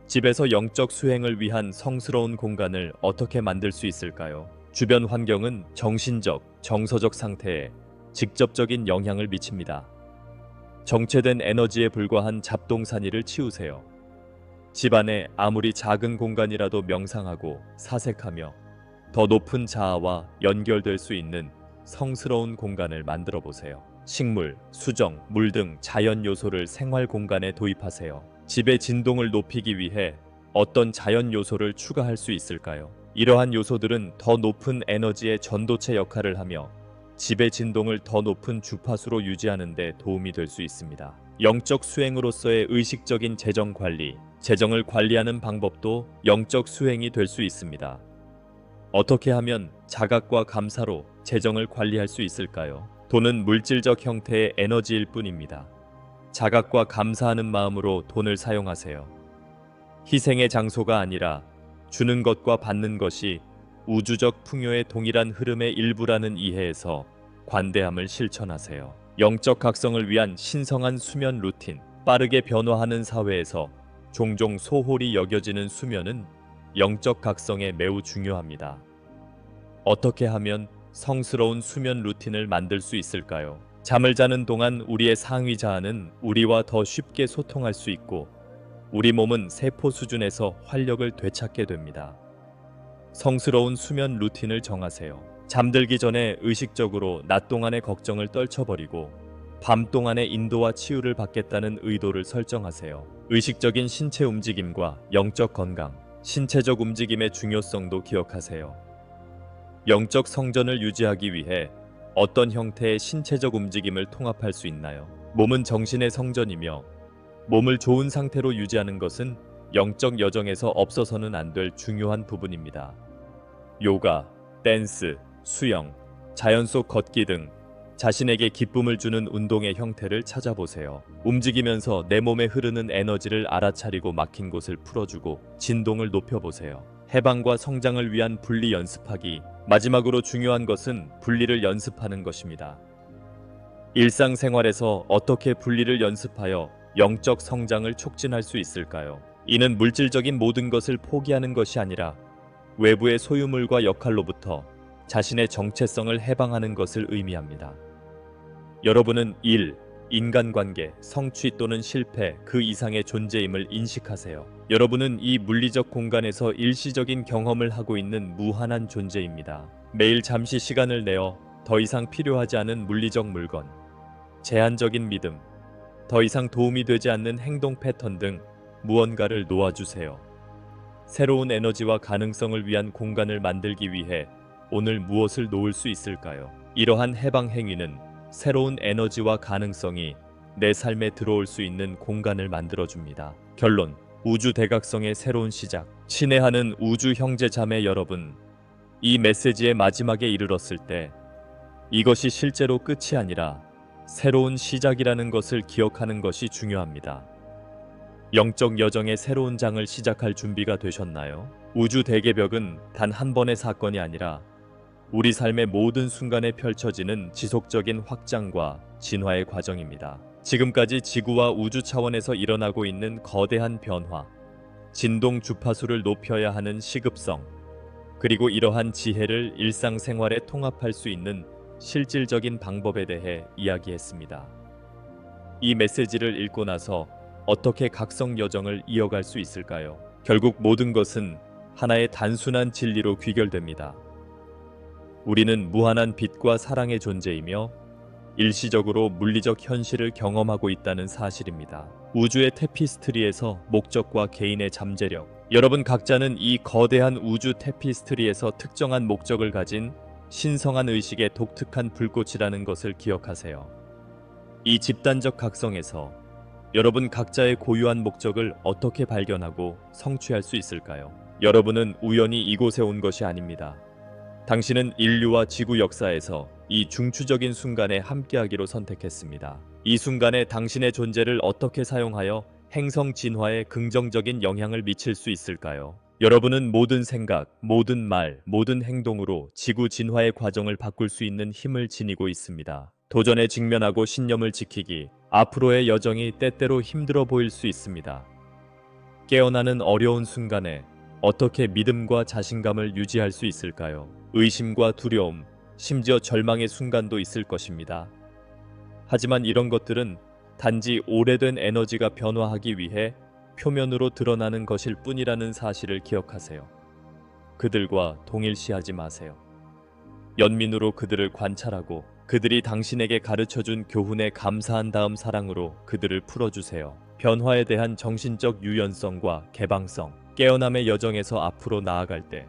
집에서 영적 수행을 위한 성스러운 공간을 어떻게 만들 수 있을까요? 주변 환경은 정신적, 정서적 상태에 직접적인 영향을 미칩니다. 정체된 에너지에 불과한 잡동사니를 치우세요. 집안에 아무리 작은 공간이라도 명상하고 사색하며 더 높은 자아와 연결될 수 있는 성스러운 공간을 만들어 보세요. 식물, 수정, 물 등 자연 요소를 생활 공간에 도입하세요. 집의 진동을 높이기 위해 어떤 자연 요소를 추가할 수 있을까요? 이러한 요소들은 더 높은 에너지의 전도체 역할을 하며 집의 진동을 더 높은 주파수로 유지하는 데 도움이 될 수 있습니다. 영적 수행으로서의 의식적인 재정 관리, 재정을 관리하는 방법도 영적 수행이 될 수 있습니다. 어떻게 하면 자각과 감사로 재정을 관리할 수 있을까요? 돈은 물질적 형태의 에너지일 뿐입니다. 자각과 감사하는 마음으로 돈을 사용하세요. 희생의 장소가 아니라 주는 것과 받는 것이 우주적 풍요의 동일한 흐름의 일부라는 이해에서 관대함을 실천하세요. 영적 각성을 위한 신성한 수면 루틴. 빠르게 변화하는 사회에서 종종 소홀히 여겨지는 수면은 영적 각성에 매우 중요합니다. 어떻게 하면 성스러운 수면 루틴을 만들 수 있을까요? 잠을 자는 동안 우리의 상위 자아는 우리와 더 쉽게 소통할 수 있고 우리 몸은 세포 수준에서 활력을 되찾게 됩니다. 성스러운 수면 루틴을 정하세요. 잠들기 전에 의식적으로 낮 동안의 걱정을 떨쳐버리고 밤 동안의 인도와 치유를 받겠다는 의도를 설정하세요. 의식적인 신체 움직임과 영적 건강, 신체적 움직임의 중요성도 기억하세요. 영적 성전을 유지하기 위해 어떤 형태의 신체적 움직임을 통합할 수 있나요? 몸은 정신의 성전이며 몸을 좋은 상태로 유지하는 것은 영적 여정에서 없어서는 안 될 중요한 부분입니다. 요가, 댄스, 수영, 자연 속 걷기 등 자신에게 기쁨을 주는 운동의 형태를 찾아보세요. 움직이면서 내 몸에 흐르는 에너지를 알아차리고 막힌 곳을 풀어주고 진동을 높여보세요. 해방과 성장을 위한 분리 연습하기. 마지막으로 중요한 것은 분리를 연습하는 것입니다. 일상생활에서 어떻게 분리를 연습하여 영적 성장을 촉진할 수 있을까요? 이는 물질적인 모든 것을 포기하는 것이 아니라 외부의 소유물과 역할로부터 자신의 정체성을 해방하는 것을 의미합니다. 여러분은 일, 인간관계, 성취 또는 실패 그 이상의 존재임을 인식하세요. 여러분은 이 물리적 공간에서 일시적인 경험을 하고 있는 무한한 존재입니다. 매일 잠시 시간을 내어 더 이상 필요하지 않은 물리적 물건, 제한적인 믿음, 더 이상 도움이 되지 않는 행동 패턴 등 무언가를 놓아주세요. 새로운 에너지와 가능성을 위한 공간을 만들기 위해 오늘 무엇을 놓을 수 있을까요? 이러한 해방 행위는 새로운 에너지와 가능성이 내 삶에 들어올 수 있는 공간을 만들어줍니다. 결론, 우주 대각성의 새로운 시작. 친애하는 우주 형제 자매 여러분, 이 메시지의 마지막에 이르렀을 때 이것이 실제로 끝이 아니라 새로운 시작이라는 것을 기억하는 것이 중요합니다. 영적 여정의 새로운 장을 시작할 준비가 되셨나요? 우주 대개벽은 단 한 번의 사건이 아니라 우리 삶의 모든 순간에 펼쳐지는 지속적인 확장과 진화의 과정입니다. 지금까지 지구와 우주 차원에서 일어나고 있는 거대한 변화, 진동 주파수를 높여야 하는 시급성, 그리고 이러한 지혜를 일상생활에 통합할 수 있는 실질적인 방법에 대해 이야기했습니다. 이 메시지를 읽고 나서 어떻게 각성 여정을 이어갈 수 있을까요? 결국 모든 것은 하나의 단순한 진리로 귀결됩니다. 우리는 무한한 빛과 사랑의 존재이며 일시적으로 물리적 현실을 경험하고 있다는 사실입니다. 우주의 테피스트리에서 목적과 개인의 잠재력. 여러분 각자는 이 거대한 우주 테피스트리에서 특정한 목적을 가진 신성한 의식의 독특한 불꽃이라는 것을 기억하세요. 이 집단적 각성에서 여러분 각자의 고유한 목적을 어떻게 발견하고 성취할 수 있을까요? 여러분은 우연히 이곳에 온 것이 아닙니다. 당신은 인류와 지구 역사에서 이 중추적인 순간에 함께하기로 선택했습니다. 이 순간에 당신의 존재를 어떻게 사용하여 행성 진화에 긍정적인 영향을 미칠 수 있을까요? 여러분은 모든 생각, 모든 말, 모든 행동으로 지구 진화의 과정을 바꿀 수 있는 힘을 지니고 있습니다. 도전에 직면하고 신념을 지키기, 앞으로의 여정이 때때로 힘들어 보일 수 있습니다. 깨어나는 어려운 순간에 어떻게 믿음과 자신감을 유지할 수 있을까요? 의심과 두려움, 심지어 절망의 순간도 있을 것입니다. 하지만 이런 것들은 단지 오래된 에너지가 변화하기 위해 표면으로 드러나는 것일 뿐이라는 사실을 기억하세요. 그들과 동일시하지 마세요. 연민으로 그들을 관찰하고 그들이 당신에게 가르쳐준 교훈에 감사한 다음 사랑으로 그들을 풀어주세요. 변화에 대한 정신적 유연성과 개방성, 깨어남의 여정에서 앞으로 나아갈 때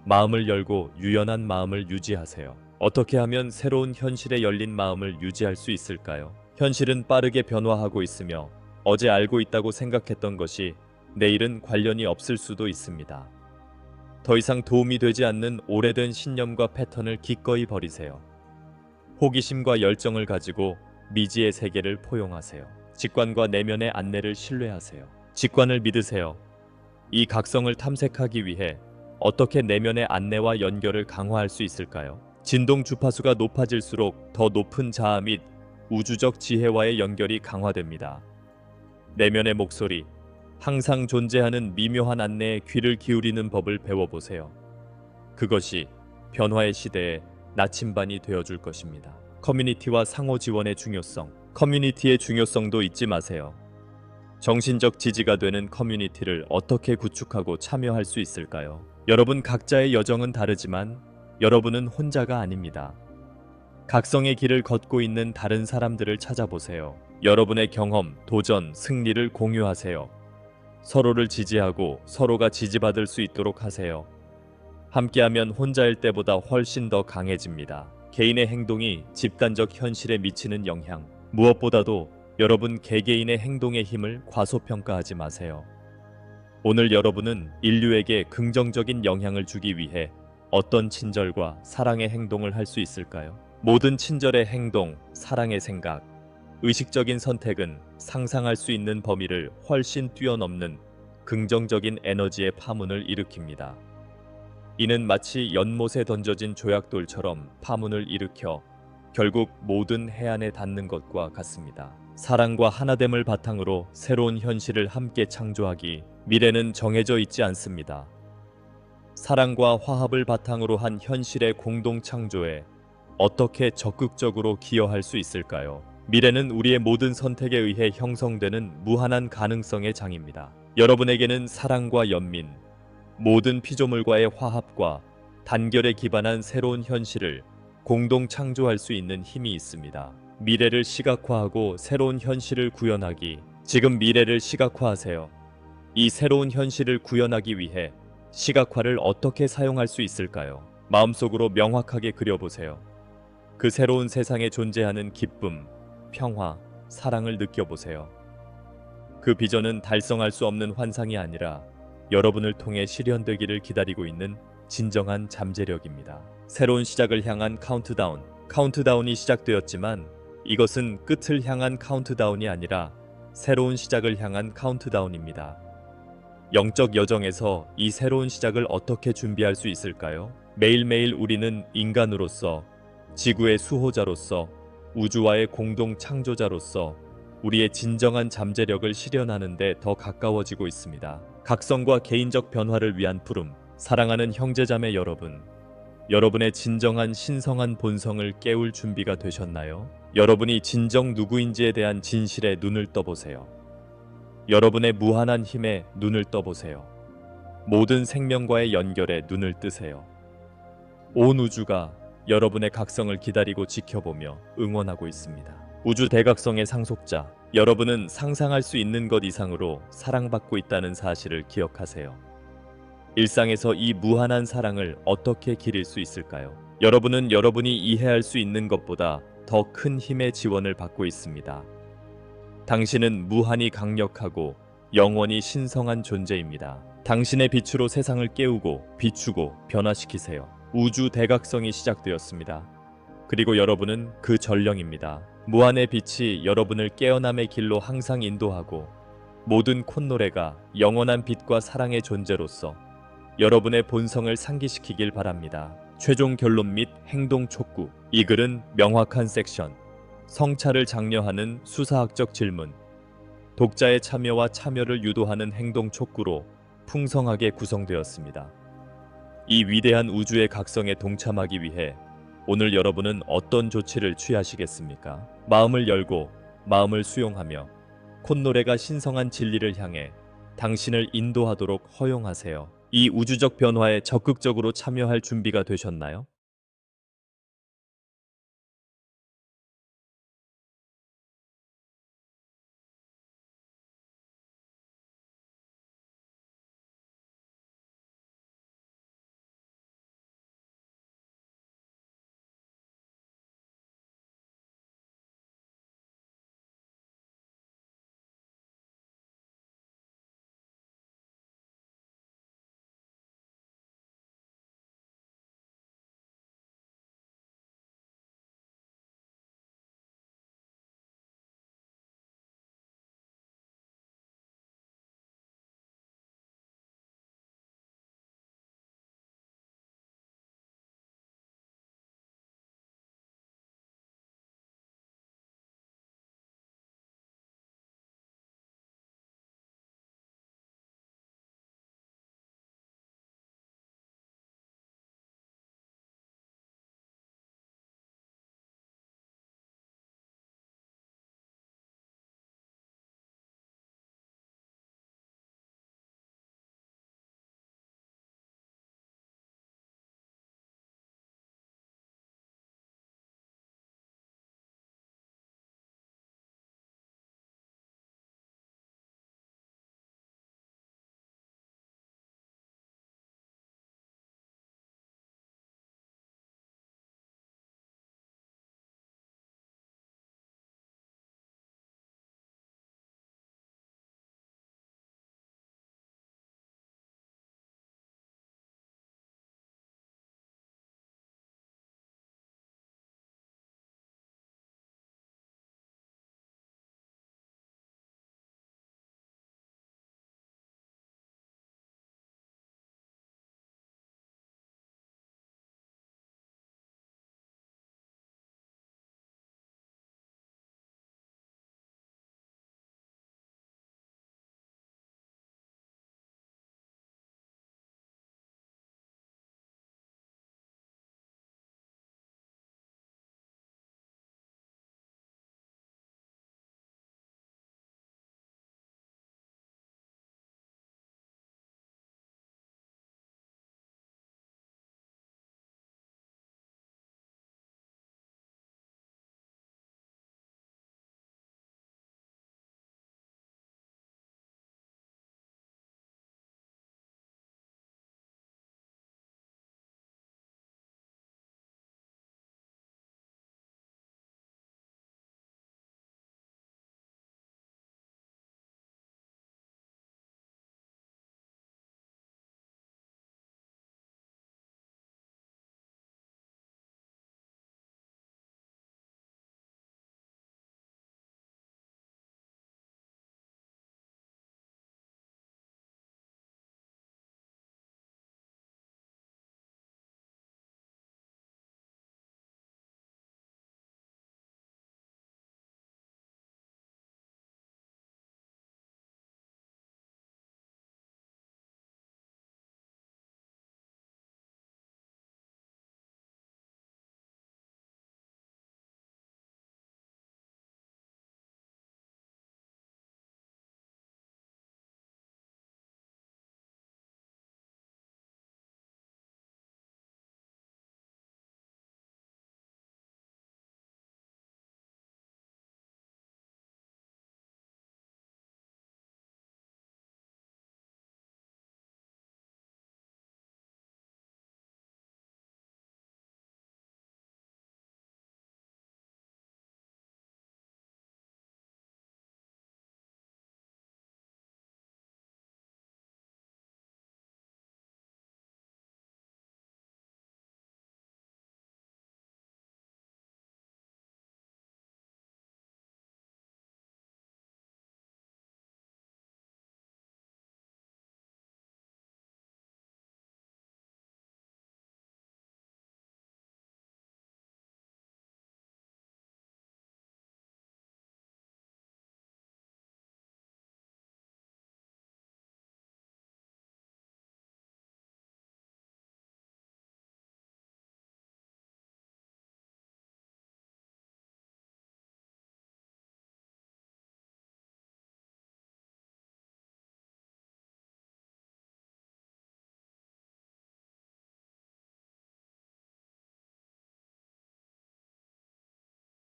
마음을 열고 유연한 마음을 유지하세요. 어떻게 하면 새로운 현실에 열린 마음을 유지할 수 있을까요? 현실은 빠르게 변화하고 있으며 어제 알고 있다고 생각했던 것이 내일은 관련이 없을 수도 있습니다. 더 이상 도움이 되지 않는 오래된 신념과 패턴을 기꺼이 버리세요. 호기심과 열정을 가지고 미지의 세계를 포용하세요. 직관과 내면의 안내를 신뢰하세요. 직관을 믿으세요. 이 각성을 탐색하기 위해 어떻게 내면의 안내와 연결을 강화할 수 있을까요? 진동 주파수가 높아질수록 더 높은 자아 및 우주적 지혜와의 연결이 강화됩니다. 내면의 목소리, 항상 존재하는 미묘한 안내에 귀를 기울이는 법을 배워보세요. 그것이 변화의 시대에 나침반이 되어줄 것입니다. 커뮤니티와 상호 지원의 중요성. 커뮤니티의 중요성도 잊지 마세요. 정신적 지지가 되는 커뮤니티를 어떻게 구축하고 참여할 수 있을까요? 여러분 각자의 여정은 다르지만 여러분은 혼자가 아닙니다. 각성의 길을 걷고 있는 다른 사람들을 찾아보세요. 여러분의 경험, 도전, 승리를 공유하세요. 서로를 지지하고 서로가 지지받을 수 있도록 하세요. 함께하면 혼자일 때보다 훨씬 더 강해집니다. 개인의 행동이 집단적 현실에 미치는 영향. 무엇보다도 여러분 개개인의 행동의 힘을 과소평가하지 마세요. 오늘 여러분은 인류에게 긍정적인 영향을 주기 위해 어떤 친절과 사랑의 행동을 할 수 있을까요? 모든 친절의 행동, 사랑의 생각, 의식적인 선택은 상상할 수 있는 범위를 훨씬 뛰어넘는 긍정적인 에너지의 파문을 일으킵니다. 이는 마치 연못에 던져진 조약돌처럼 파문을 일으켜 결국 모든 해안에 닿는 것과 같습니다. 사랑과 하나됨을 바탕으로 새로운 현실을 함께 창조하기, 미래는 정해져 있지 않습니다. 사랑과 화합을 바탕으로 한 현실의 공동 창조에 어떻게 적극적으로 기여할 수 있을까요? 미래는 우리의 모든 선택에 의해 형성되는 무한한 가능성의 장입니다. 여러분에게는 사랑과 연민, 모든 피조물과의 화합과 단결에 기반한 새로운 현실을 공동 창조할 수 있는 힘이 있습니다. 미래를 시각화하고 새로운 현실을 구현하기. 지금 미래를 시각화하세요. 이 새로운 현실을 구현하기 위해 시각화를 어떻게 사용할 수 있을까요? 마음속으로 명확하게 그려보세요. 그 새로운 세상에 존재하는 기쁨, 평화, 사랑을 느껴보세요. 그 비전은 달성할 수 없는 환상이 아니라 여러분을 통해 실현되기를 기다리고 있는 진정한 잠재력입니다. 새로운 시작을 향한 카운트다운. 카운트다운이 시작되었지만 이것은 끝을 향한 카운트다운이 아니라 새로운 시작을 향한 카운트다운입니다. 영적 여정에서 이 새로운 시작을 어떻게 준비할 수 있을까요? 매일매일 우리는 인간으로서, 지구의 수호자로서, 우주와의 공동 창조자로서 우리의 진정한 잠재력을 실현하는 데 더 가까워지고 있습니다. 각성과 개인적 변화를 위한 부름. 사랑하는 형제자매 여러분, 여러분의 진정한 신성한 본성을 깨울 준비가 되셨나요? 여러분이 진정 누구인지에 대한 진실에 눈을 떠보세요. 여러분의 무한한 힘에 눈을 떠보세요. 모든 생명과의 연결에 눈을 뜨세요. 온 우주가 여러분의 각성을 기다리고 지켜보며 응원하고 있습니다. 우주 대각성의 상속자, 여러분은 상상할 수 있는 것 이상으로 사랑받고 있다는 사실을 기억하세요. 일상에서 이 무한한 사랑을 어떻게 기릴 수 있을까요? 여러분은 여러분이 이해할 수 있는 것보다 더 큰 힘의 지원을 받고 있습니다. 당신은 무한히 강력하고 영원히 신성한 존재입니다. 당신의 빛으로 세상을 깨우고 비추고 변화시키세요. 우주 대각성이 시작되었습니다. 그리고 여러분은 그 전령입니다. 무한의 빛이 여러분을 깨어남의 길로 항상 인도하고 모든 콧노래가 영원한 빛과 사랑의 존재로서 여러분의 본성을 상기시키길 바랍니다. 최종 결론 및 행동 촉구. 이 글은 명확한 섹션, 성찰을 장려하는 수사학적 질문, 독자의 참여와 참여를 유도하는 행동 촉구로 풍성하게 구성되었습니다. 이 위대한 우주의 각성에 동참하기 위해 오늘 여러분은 어떤 조치를 취하시겠습니까? 마음을 열고 마음을 수용하며 콧노래가 신성한 진리를 향해 당신을 인도하도록 허용하세요. 이 우주적 변화에 적극적으로 참여할 준비가 되셨나요?